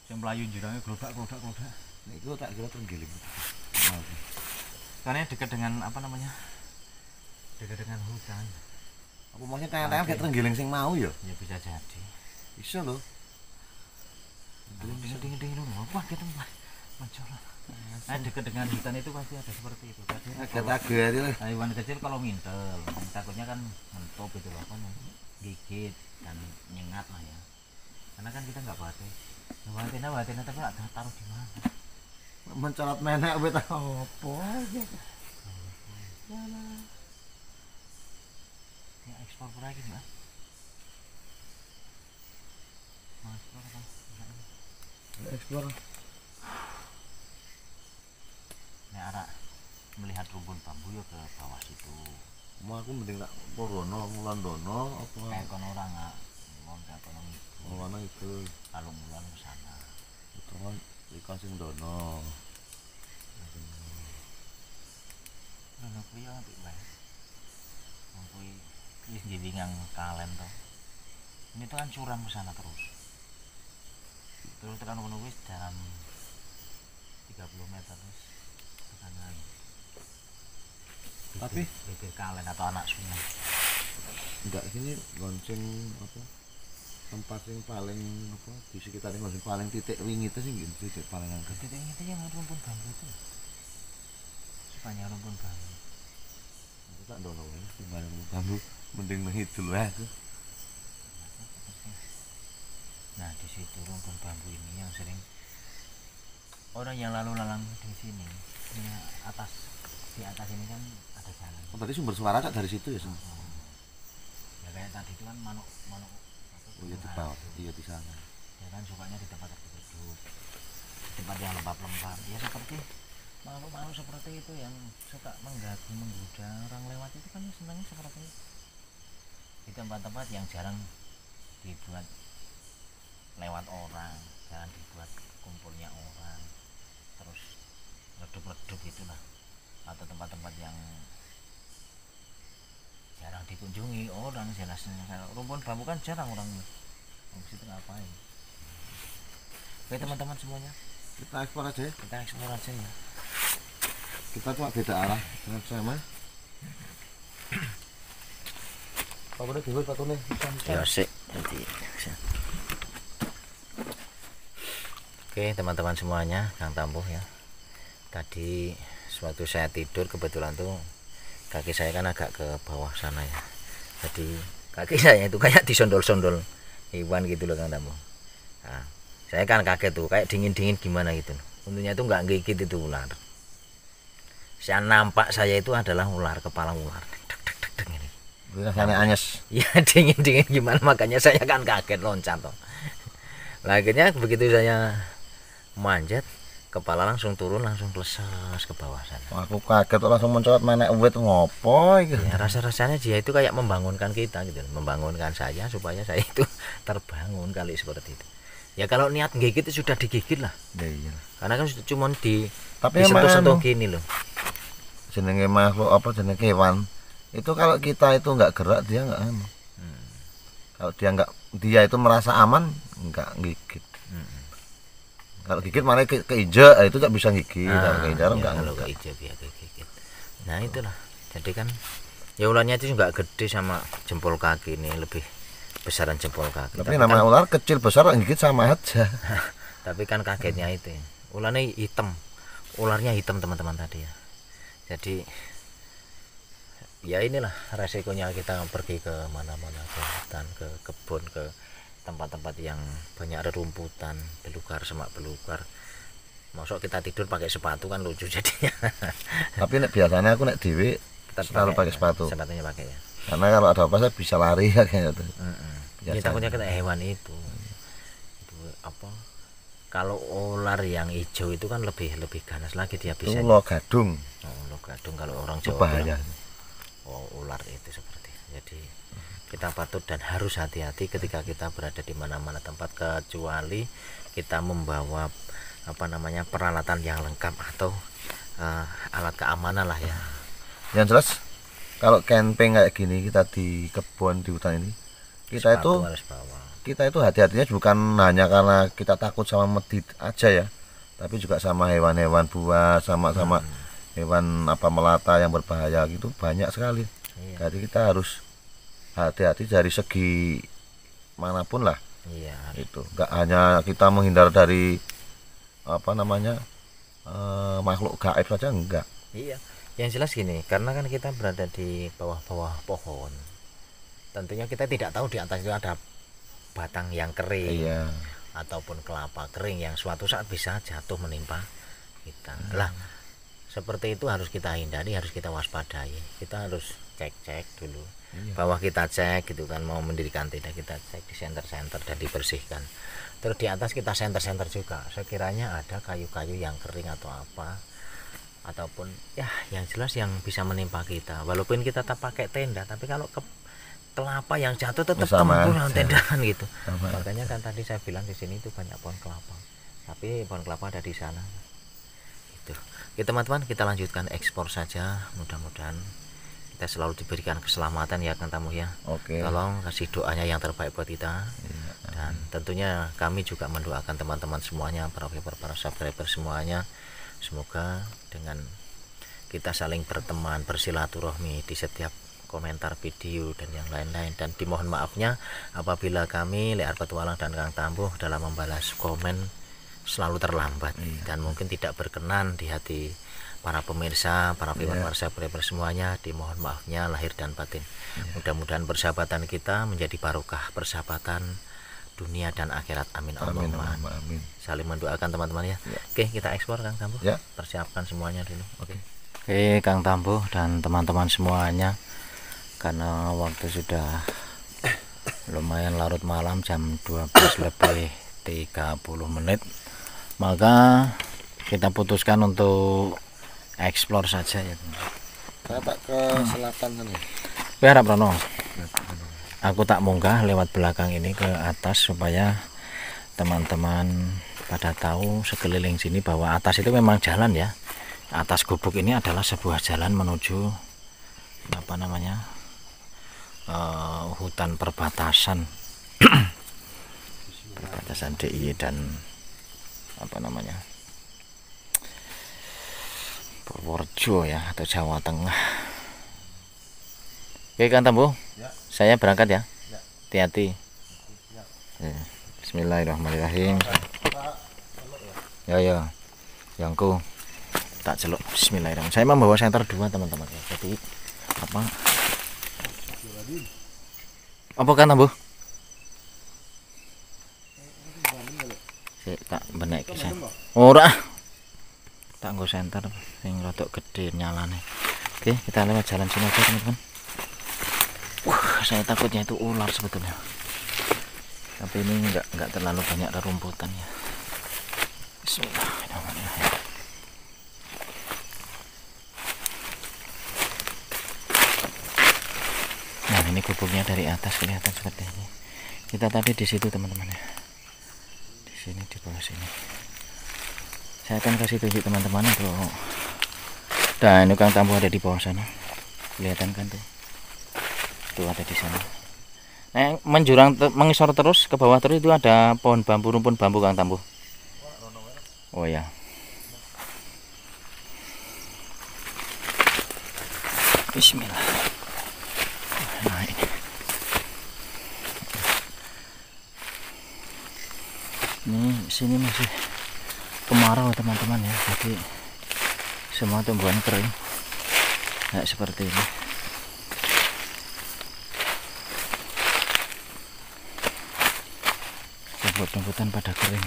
Yang melayu jurangnya gelodak. Nek iku tak kira terenggiling. Karena dekat dengan apa namanya? Dekat dengan hutan. Apa maunya tangan-tangan kayak terenggiling sing mau ya? Ya bisa jadi. Bisa loh. Bisa dingin loh. Apa kita mencolot. Nah, dekat dengan hutan itu pasti ada seperti itu. Agak-agak itu. Hewan kecil kalau mintel, takutnya kan mentok gitu loh, kan gigit dan nyengat lah ya. Karena kan kita nggak batin. Batin tapi nggak taruh di mana. Mencolot menek wis apa aja. Ya ekspor lagi mbak. Ekspor apa? Explore. Nek arah melihat rumpun bambu ya ke bawah situ. Mau aku mending tak porono mulan dono apa Kayak kono orang nggak, mau nggak kono itu. ngono itu. Kalau mulan ke sana. Itu kan ikan sing dono. Dono kuwi ya apik wae. Wong kuwi wis ngiwingang kalen to. Ini tuh kan curam ke sana terus. Terus tekan kono wis dalam 30 meter terus ke kanan. Tapi bibir kalen atau anak sungai. enggak sini lonceng apa tempat yang paling apa di sekitar yang paling titik wingi itu sih titik paling angker. Titik itu yang rumpun bambu itu. Sepanjang rumpun bambu. Aku tak dono ya timbang bambu mending ngidul wae aku. Nah di situ rumpun bambu ini yang sering orang yang lalu lalang di sini. Ini di atas ini kan ada jalan. Oh, tadi sumber suara kak dari situ ya Sen? Ya kayak tadi itu kan manuk Oh iya di bawah, iya di sana. ya kan sukanya di tempat tertutup, di tempat yang lembab-lembab ya seperti makhluk-makhluk seperti itu yang suka mengganggu menggoda orang lewat itu kan senangnya seperti itu. Di tempat-tempat yang jarang dibuat lewat orang, jarang dibuat kumpulnya orang, terus redup-redup itulah, atau tempat-tempat yang jarang dikunjungi orang jelasnya. Rumpun bambu kan jarang orang di situ ngapain. Oke teman-teman semuanya, Kita ekspor aja ya. kita eksplor aja ya. Kita cuma beda arah dengan sama. Apa udah dibuat patune? Ya sih. Oke teman-teman semuanya, Kang Tambuh ya. Tadi sewaktu saya tidur kebetulan tuh kaki saya kan agak ke bawah sana ya. Jadi kaki saya itu kayak disondol-sondol hewan gitu loh Kang Tambuh. Nah, saya kan kaget tuh kayak dingin-dingin gimana gitu. Untungnya itu nggak gigit itu ular. Saya nampak saya itu adalah ular, kepala ular. Dek ini. Rasanya anyes. Ya dingin-dingin gimana, makanya saya kan kaget loncat toh. Lah akhirnya begitu saya manjat, kepala langsung turun, langsung plesas ke bawah sana. Aku kaget langsung mencolot menek wit ngopo iki. Ya rasa-rasanya dia itu kayak membangunkan kita gitu, membangunkan saya supaya saya itu terbangun kali seperti itu. Ya kalau niat gigit itu sudah digigit lah. Ya iya. Karena kan cuma Tapi disentuh-sentuh gini loh. Jenenge makhluk apa jenenge hewan. Itu kalau kita itu enggak gerak dia enggak anu. Kalau dia itu merasa aman enggak gigit. Kalau gigit mana keinjak itu enggak bisa gigit. Kalau keinjak enggak kalau keinjak ya gigit. Nah itulah. Jadi kan ya ularnya itu enggak gede sama jempol kaki, ini lebih besaran jempol kaki. Tapi namanya ular kecil besar gigit sama aja. Tapi kan kagetnya itu ya. Ularnya hitam. ularnya hitam teman-teman tadi ya. Jadi ya inilah resikonya kita pergi ke mana-mana, ke hutan, ke kebun, ke tempat-tempat yang banyak rerumputan, belukar, semak belukar. Masuk kita tidur pakai sepatu kan lucu jadinya. Tapi biasanya aku nek dewe selalu pakai sepatu. Sepatunya pakai ya. Karena kalau ada apa saya bisa lari ya kayak gitu. Ya, takutnya kena hewan itu apa? Kalau ular yang hijau itu kan lebih ganas lagi, dia bisa. Itu lo gadung. Oh, lo gadung kalau orang Jawa bahaya. Bilang, oh, ular itu seperti. Jadi kita patut dan harus hati-hati ketika kita berada di mana-mana tempat, kecuali kita membawa apa namanya peralatan yang lengkap atau alat keamanan lah ya. Yang jelas kalau camping kayak gini, kita di kebun, di hutan ini, kita itu hati-hatinya bukan hanya karena kita takut sama medit aja ya, tapi juga sama hewan-hewan buas, sama hewan apa melata yang berbahaya gitu, banyak sekali. Iya. Jadi kita harus hati-hati dari segi manapun lah. Iya. Itu nggak hanya kita menghindar dari apa namanya makhluk gaib saja, enggak. Iya. Yang jelas gini, karena kan kita berada di bawah-bawah pohon, tentunya kita tidak tahu di atas itu ada batang yang kering, Iya. ataupun kelapa kering yang suatu saat bisa jatuh menimpa kita. Lah seperti itu harus kita hindari, harus kita waspadai. Kita harus cek dulu. Iya. Bawah kita cek gitu kan, mau mendirikan tenda kita cek di senter-senter dan dibersihkan. Terus di atas kita senter juga, sekiranya ada kayu-kayu yang kering atau apa, ataupun ya yang jelas yang bisa menimpa kita. Walaupun kita tak pakai tenda, tapi kalau kelapa yang jatuh tetap tembus tendangan gitu. Makanya kan tadi saya bilang di sini itu banyak pohon kelapa, tapi pohon kelapa ada di sana. Itu. Oke teman-teman, kita lanjutkan ekspor saja. Mudah-mudahan kita selalu diberikan keselamatan ya Kang Tamu ya. Oke. Tolong kasih doanya yang terbaik buat kita. Iya. Dan tentunya kami juga mendoakan teman-teman semuanya, para viewer, para subscriber semuanya. Semoga dengan kita saling berteman, bersilaturahmi di setiap komentar video dan yang lain-lain, dan dimohon maafnya apabila kami Lear Petualang dan Kang Tambuh dalam membalas komen selalu terlambat dan mungkin tidak berkenan di hati para pemirsa, para viewer, para subscriber semuanya. Dimohon maafnya lahir dan batin. Mudah-mudahan persahabatan kita menjadi barokah persahabatan dunia dan akhirat. Amin. Amin. Saling mendoakan teman-teman ya. Oke, kita ekspor Kang Tambuh. Ya. Persiapkan semuanya dulu. Oke, Kang Tambuh dan teman-teman semuanya, karena waktu sudah lumayan larut malam, jam 12:30, maka kita putuskan untuk eksplor saja ya. Saya tak ke selatan kan ya. Harap Rono. Aku tak munggah lewat belakang ini ke atas supaya teman-teman pada tahu sekeliling sini bahwa atas itu memang jalan ya. Atas gubuk ini adalah sebuah jalan menuju apa namanya hutan perbatasan perbatasan DIY dan apa namanya Purworejo ya, atau Jawa Tengah. Oke Kang Tambuh, saya berangkat ya. Hati-hati. Bismillahirrahmanirrahim. Ya yangku tak celuk. Bismillahirrahmanirrahim. Saya membawa senter 2 teman-teman ya. Jadi apa Kang Tambuh? Tak benek kisah. Ora. Tak nggo senter sing rodok gede nyalane. Oke, kita lewat jalan sini aja teman-teman. Saya takutnya itu ular sebetulnya. Tapi ini enggak terlalu banyak rerumputan ya. Bismillahirrahmanirrahim. Nah, ini gubuknya dari atas kelihatan seperti ini. Kita tadi di situ teman-teman ya. Di sini, di bawah sini. Saya akan kasih tunjuk teman-teman untuk. Dan ini Kang Tambuh ada di bawah sana. Kelihatan kan tuh. Tuh ada di sana. Nah, menjurang mengisor terus ke bawah terus itu ada pohon bambu, rumpun bambu Kang Tambuh. Oh ya. Bismillah. Nah, ini sini masih kemarau teman-teman ya, jadi semua tumbuhan kering kayak seperti ini. Rumput-rumputan pada kering.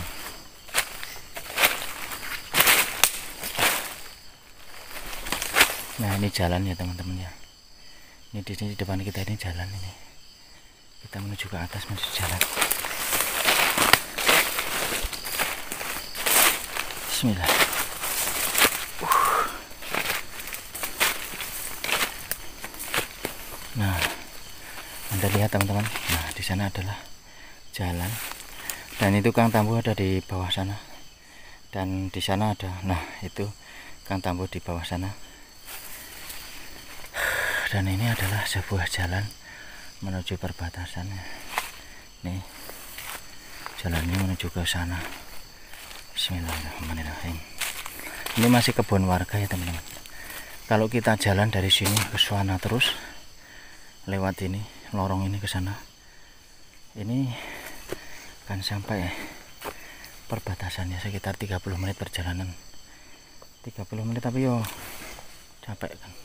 Nah, ini jalan ya teman-teman ya. Ini di sini depan kita ini jalan ini. Kita menuju ke atas menuju jalan. Bismillah. Nah, Anda lihat teman-teman. Nah, di sana adalah jalan. Dan itu Kang Tambu ada di bawah sana. Dan di sana ada, nah itu Kang Tambu di bawah sana. Dan ini adalah sebuah jalan menuju perbatasan. Nih, jalannya menuju ke sana. Bismillahirrahmanirrahim. Ini masih kebun warga ya teman-teman. Kalau kita jalan dari sini ke sana terus lewat ini, lorong ini ke sana, ini akan sampai perbatasannya sekitar 30 menit perjalanan. 30 menit tapi yo capek kan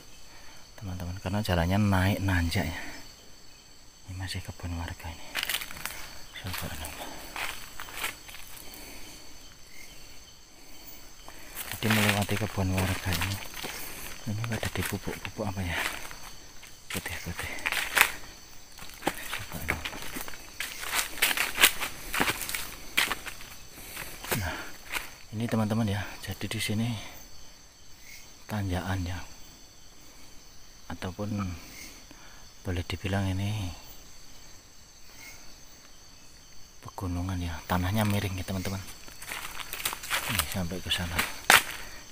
teman-teman, karena jalannya naik nanjak ya. Ini masih kebun warga ini. Subhanallah. Jadi melewati kebun warga ini ada di pupuk-pupuk apa ya, putih-putih. Subhanallah. Nah, ini teman-teman ya. Jadi di sini tanjakan ya, ataupun boleh dibilang ini pegunungan ya, tanahnya miring ya teman-teman. Ini sampai ke sana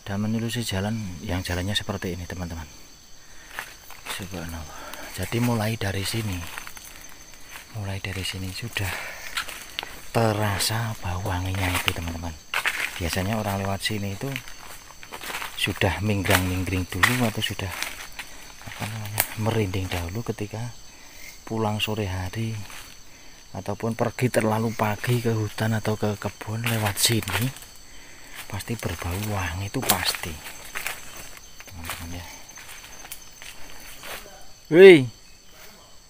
dan menelusuri jalan yang jalannya seperti ini teman-teman. Subhanallah. Jadi mulai dari sini sudah terasa bau wanginya itu teman-teman. Biasanya orang lewat sini itu sudah minggrang-minggring dulu atau sudah merinding dahulu ketika pulang sore hari ataupun pergi terlalu pagi ke hutan atau ke kebun, lewat sini pasti berbau wangi, itu pasti teman-teman ya. Wih,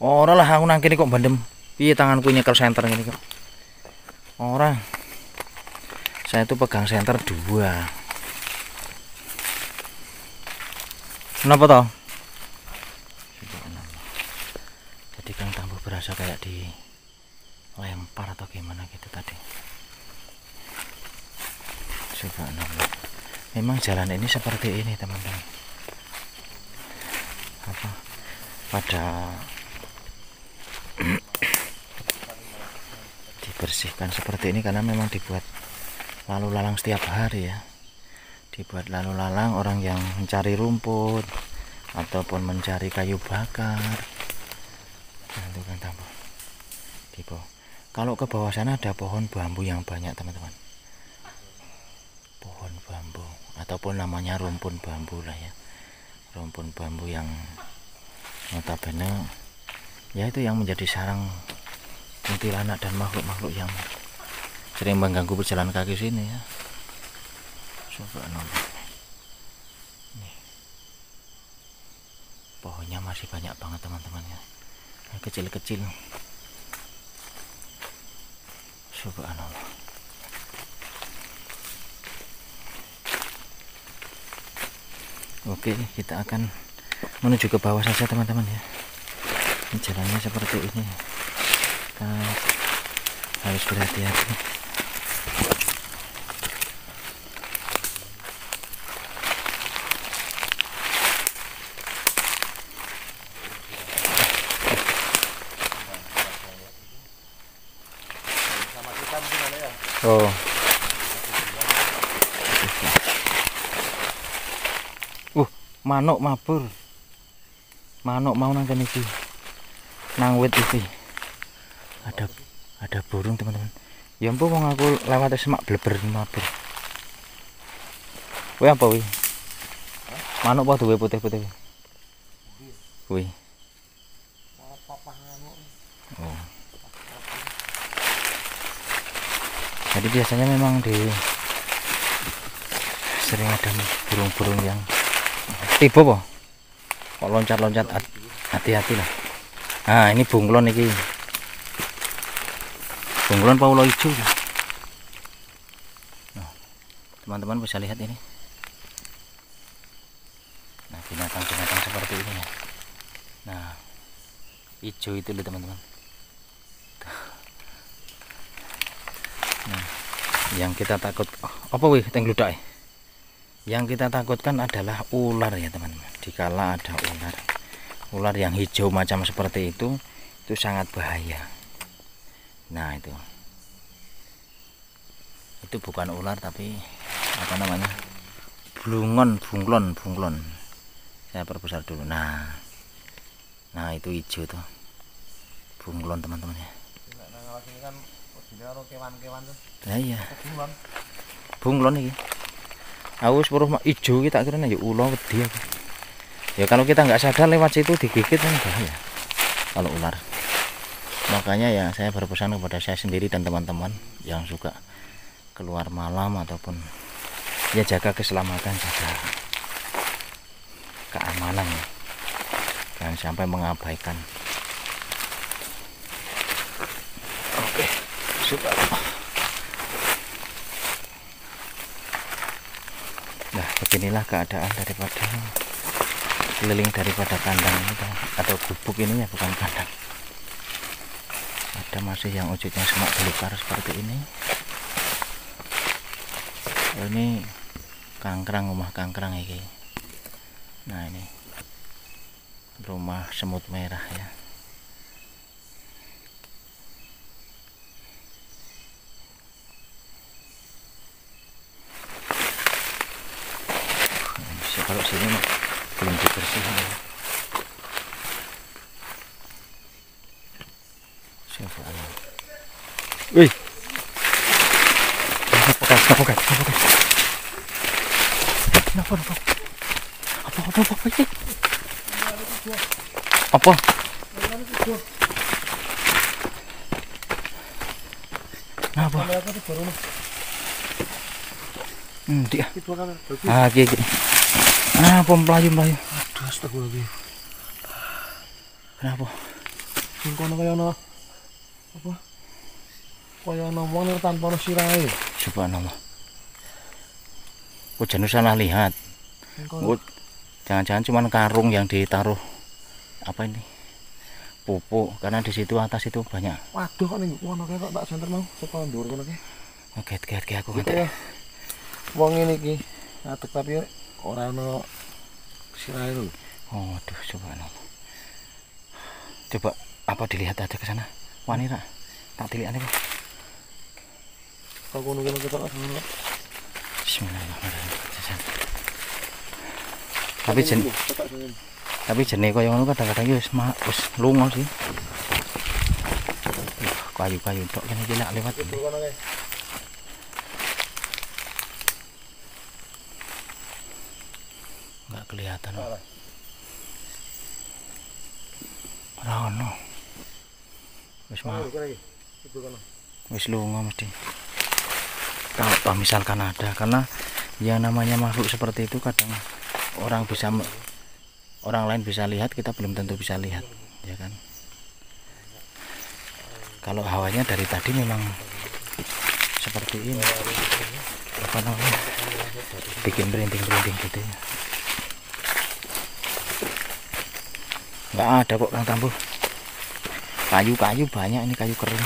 orang lah aku nangkini kok bandem. Iya, tanganku nyekel senter ini kok. Orang saya tuh pegang senter 2. Kenapa toh? Jadi Kang Tambu berasa kayak dilempar atau gimana gitu tadi. Subhanallah. Memang jalan ini seperti ini teman-teman. Apa? Pada dibersihkan seperti ini karena memang dibuat lalu lalang setiap hari ya. Dibuat lalu lalang orang yang mencari rumput ataupun mencari kayu bakar. Nah, itu Kang Tambu di bawah. Kalau ke bawah sana ada pohon bambu yang banyak teman-teman. Pohon bambu ataupun namanya rumpun bambu lah ya. Rumpun bambu yang notabene ya itu yang menjadi sarang kuntilanak dan makhluk-makhluk yang sering mengganggu berjalan kaki sini ya. Subhanallah. Nih, pohonnya masih banyak banget teman-teman ya, kecil-kecil. Subhanallah. Oke, kita akan menuju ke bawah saja teman-teman ya. Ini jalannya seperti ini, kita harus berhati-hati. Oh, manuk mabur, manuk mau nang kene iki, nang wit iki. Ada burung teman-teman. Ya ampun, wong aku lewat semak bleber mabur. Kowe apa wi? Manuk apa duwe putih-putih? Kuwi. Oh. Jadi biasanya memang di sering ada burung-burung yang tiba po kok loncat-loncat, hati-hati lah. Nah ini bunglon ini, bunglon paulo hijau. Nah, teman-teman bisa lihat ini. Nah binatang-binatang seperti ini ya. Nah hijau itu loh teman-teman. Nah yang kita takut apa wih tengludak. Yang kita takutkan adalah ular ya teman-teman. Dikala ada ular yang hijau macam seperti itu sangat bahaya. Nah itu bukan ular tapi apa namanya, bunglon. Saya perbesar dulu. Nah itu hijau tuh bunglon teman-teman ya. Nah, iya bunglon ini. Aku separuh hijau kita kira ya ular wedi aku. Ya kalau kita nggak sadar lewat situ digigit kan bahaya kalau ular. Makanya ya saya berpesan kepada saya sendiri dan teman-teman yang suka keluar malam ataupun ya jaga keselamatan, jaga keamanan ya. Jangan sampai mengabaikan. Oke, sudah. Nah beginilah keadaan daripada keliling daripada kandang ini atau gubuk ini ya, bukan kandang. Ada masih yang wujudnya semak belukar seperti ini. Ini kangkrang, rumah kangkrang ini. Nah ini rumah semut merah ya. Kalau sini belum dibersihin ya. Wih, apa dia. Melayu. Aduh, astagfirullah. Kenapa? Sing kono kaya ono apa? Kaya ono wong tanpa ono sirahe. Subhanallah. Kok jangan salah lihat. Jangan-jangan cuman karung yang ditaruh apa ini? Pupuk, karena di situ atas itu banyak. Waduh kok ning kono kaya kok tak senter mau saka ndur kono ki. Oke, aku ngantuk. Wong ngene iki ngadeg tapi ora ono sirahe lho. Oh, aduh, subhanallah. Coba apa dilihat aja ke sana. Wani ra. Tak tilikane, Pak. Kok ngono kita kok. Bismillahirrahmanirrahim. Tapi jenis kaya ngono kadang-kadang ya wis lunga sih. Kayu-kayu tok kene iki lek lewat. Enggak kelihatan. Ora ono. Wis lunga mesti. Kalau misalkan ada, karena yang namanya makhluk seperti itu kadang orang lain bisa lihat, kita belum tentu bisa lihat, ya kan? Kalau hawanya dari tadi memang seperti ini, apa namanya, bikin berinding-berinding gitu ya. Nggak ada kok Kang Tambuh. Kayu-kayu banyak ini, kayu kering.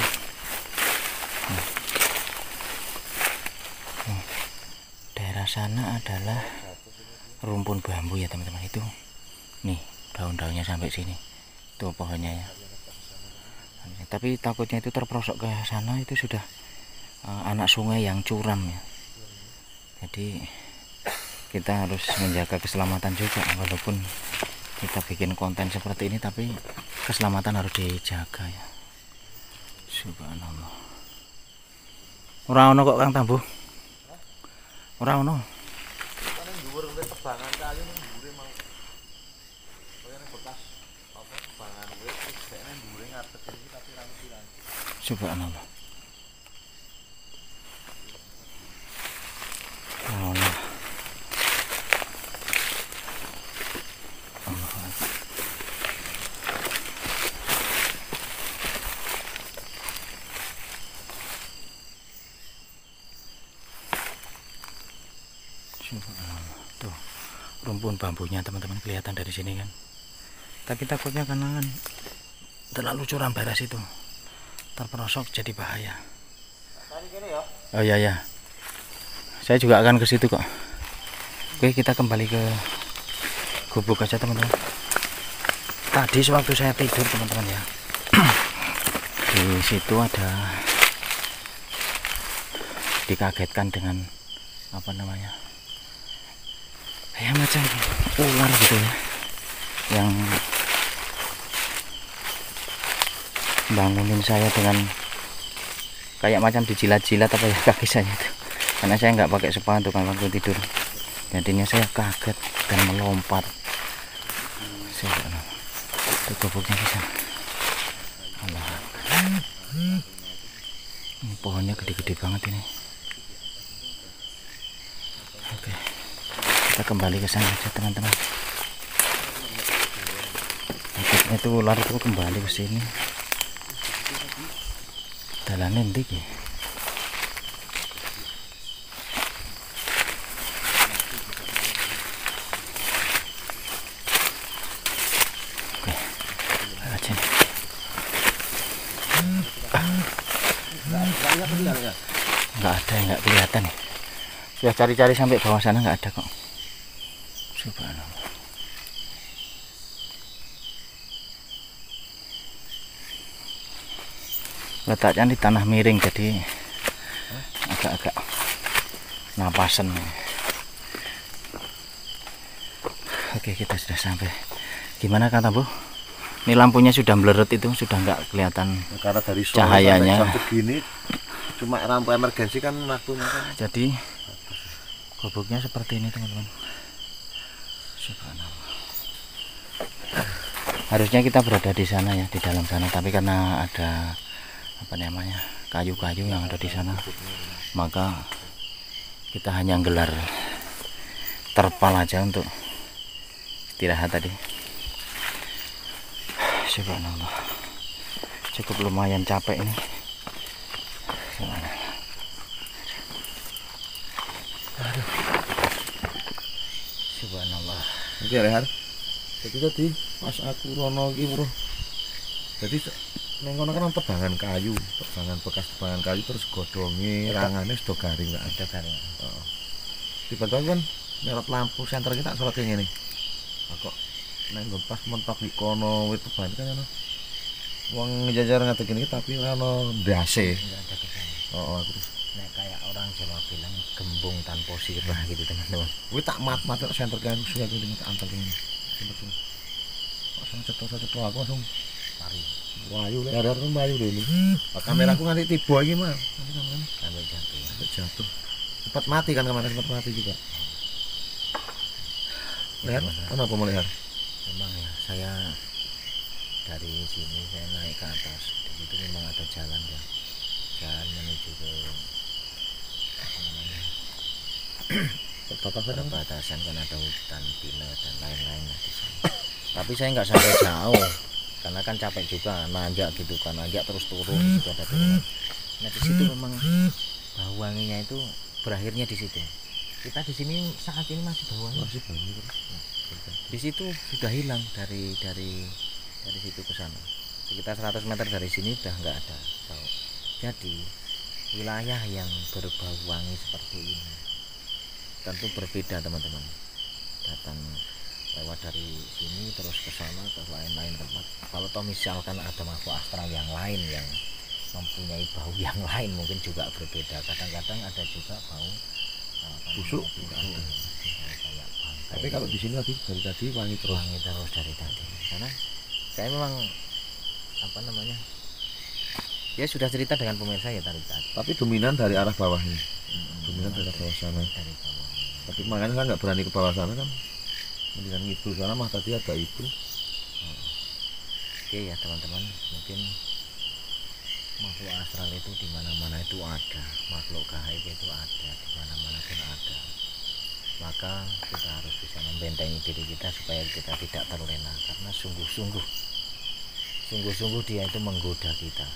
Daerah sana adalah rumpun bambu ya teman-teman. Itu nih daun-daunnya sampai sini, itu pohonnya ya. Tapi takutnya itu terperosok ke sana, itu sudah anak sungai yang curam ya. Jadi kita harus menjaga keselamatan juga, walaupun kita bikin konten seperti ini tapi keselamatan harus dijaga ya. Subhanallah. Ora ono kok Kang Tambuh. Ora ono. Subhanallah. Ora ono. Tuh rumpun bambunya teman-teman kelihatan dari sini kan. Tapi takutnya karena kan terlalu curam baras itu terperosok jadi bahaya. Oh iya ya, saya juga akan ke situ kok. Oke, kita kembali ke gubuk aja teman-teman. Tadi sewaktu saya tidur teman-teman ya, di situ ada dikagetkan dengan apa namanya, kayak macam ular gitu ya, yang bangunin saya dengan kayak macam dijilat-jilat apa ya kaki saya itu, karena saya nggak pakai sepatu kan waktu tidur. Jadinya saya kaget dan melompat. Itu gubuknya bisa. Allah. Ini pohonnya gede-gede banget ini. Oke, kita kembali ke sana aja teman-teman. Itu ular itu kembali ke sini. Dalannya tinggi. Oke, aja. Nggak ada, nggak kelihatan nih. Sudah cari-cari sampai bawah sana nggak ada kok. Subhanallah. Letaknya di tanah miring jadi agak-agak napasan. Oke, kita sudah sampai. Gimana kata Bu? Ini lampunya sudah meleret itu, sudah nggak kelihatan karena dari cahayanya. jam begini cuma lampu emergensi kan waktunya kan. Jadi gubuknya seperti ini teman-teman. Subhanallah. Harusnya kita berada di sana ya, di dalam sana, tapi karena ada apa namanya, kayu-kayu yang ada di sana, maka kita hanya gelar terpal aja untuk istirahat tadi. Subhanallah, cukup lumayan capek ini. Aduh. Subhanallah. Oke Rehar. Jadi tadi pas aku rono iki bro. Jadi neng kono kan tebangan kayu, tebangan bekas tebangan kayu terus godhonge rangane sudah garing nggak ada garing. Heeh. Tiba-tiba kan nyerot lampu senter kita sorot yang ini. Kok neng pas mentok di kono wit tebangan kan ono. Wong ngejajar ngatekin iki tapi ono ndase. Enggak ada kesan. Oh, terus Nek kayak orang Jawa bilang gembung tanpa sirah gitu teman-teman. kuwi tak mat-mat senter kan sudah aku dengan antar ini. Betul. Langsung cetok-cetok aku langsung Lari. wayu lek arep wayu lho ini. Kameraku nganti tiba iki mah. Sampai jatuh. Sampai jatuh. Sempat mati kan kemarin sempat mati juga. Lihat, kenapa mau lihat? Memang ya, saya dari sini saya naik ke atas. Di situ memang ada jalan ya. Jalan menuju ke apa namanya? Perbatasan kan ada hutan pinus dan lain-lain lah di sana. Tapi saya nggak sampai jauh karena kan capek juga nanjak gitu kan, nanjak terus turun, di situ ada turunan. Nah di situ memang bau wanginya itu berakhirnya di situ. Kita di sini saat ini masih bau wangi. Masih banyak. Di situ sudah hilang dari situ ke sana. Sekitar 100 meter dari sini udah nggak ada bau. Jadi wilayah yang berbau wangi seperti ini tentu berbeda teman-teman. Datang lewat dari sini terus ke sana ke lain-lain tempat. Kalau toh misalkan ada makhluk astral yang lain yang mempunyai bau yang lain mungkin juga berbeda. Kadang-kadang ada juga bau Busuk. kayak bangkai. Tapi kalau di sini dari tadi wangi terus. Wangi terus dari tadi. Karena saya memang apa namanya? Ya sudah cerita dengan pemirsa ya tadi. Tapi dominan dari arah bawah ini. Dominan dari bawah sana. Dari bawah. Tapi makanya saya nggak berani ke bawah sana kan. Mendingan ngidul sana mah tadi ada itu. Oke ya teman-teman, mungkin makhluk astral itu di mana-mana itu ada, makhluk gaib itu ada, di mana-mana pun ada. Maka kita harus bisa membentengi diri kita supaya kita tidak terlena, karena sungguh-sungguh dia itu menggoda kita.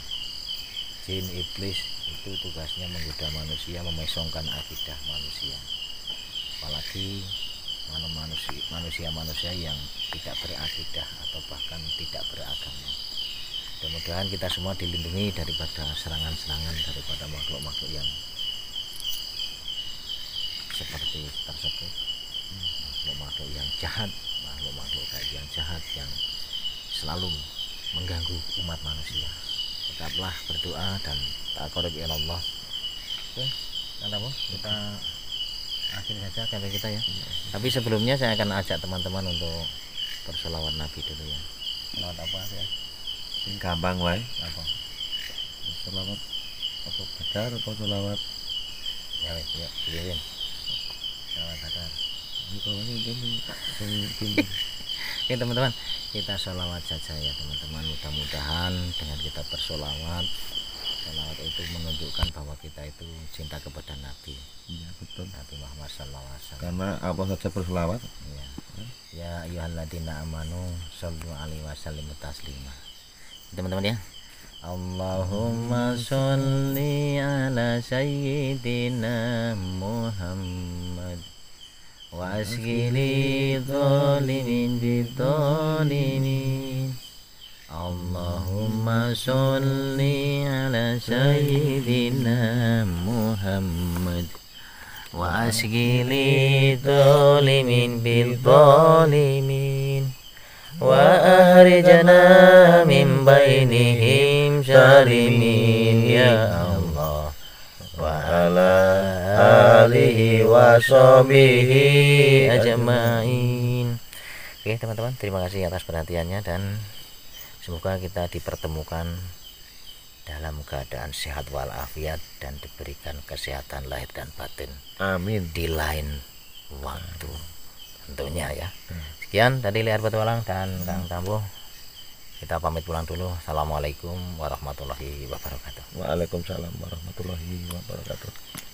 Jin iblis itu tugasnya menggoda manusia, memesongkan akidah manusia. apalagi manusia-manusia yang tidak berakidah atau bahkan tidak beragama. Mudah-mudahan kita semua dilindungi daripada serangan-serangan daripada makhluk-makhluk yang seperti tersebut, makhluk-makhluk yang jahat, makhluk-makhluk yang jahat yang selalu mengganggu umat manusia. Tetaplah berdoa dan taqarrub ila Allah. Oke, kita akhiri saja kafe kita ya. Tapi sebelumnya saya akan ajak teman-teman untuk berselawat Nabi dulu ya. Selawat apa ya? Sing gampang wae. Apa? Selawat apa badar atau selawat Ya wes, ya, pilih. Selawat badar. Oke teman-teman, kita sholawat saja ya teman-teman. Mudah-mudahan dengan kita bersolawat, sholawat itu menunjukkan bahwa kita itu cinta kepada Nabi. Iya betul. Nabi Muhammad SAW. Karena apa saja berselawat. Ya, ya ayyuhalladzina amanu shollu alaihi wasallimu taslima. Teman-teman ya. Allahumma sholli ala sayyidina Muhammad wa asghili dhalimin bidhalimin. Allahumma sholli ala sayyidina Muhammad wa asghili dhalimin bidhalimin wa ahrijana min bainihim salimin ya Allah wa ala alihi wa sahbihi ajmain. Oke teman-teman, terima kasih atas perhatiannya dan semoga kita dipertemukan dalam keadaan sehat walafiat dan diberikan kesehatan lahir dan batin. Amin. Di lain waktu tentunya ya. Sekian tadi Liar Petualang dan Kang Tambuh. Kita pamit pulang dulu. Assalamualaikum warahmatullahi wabarakatuh. Waalaikumsalam warahmatullahi wabarakatuh.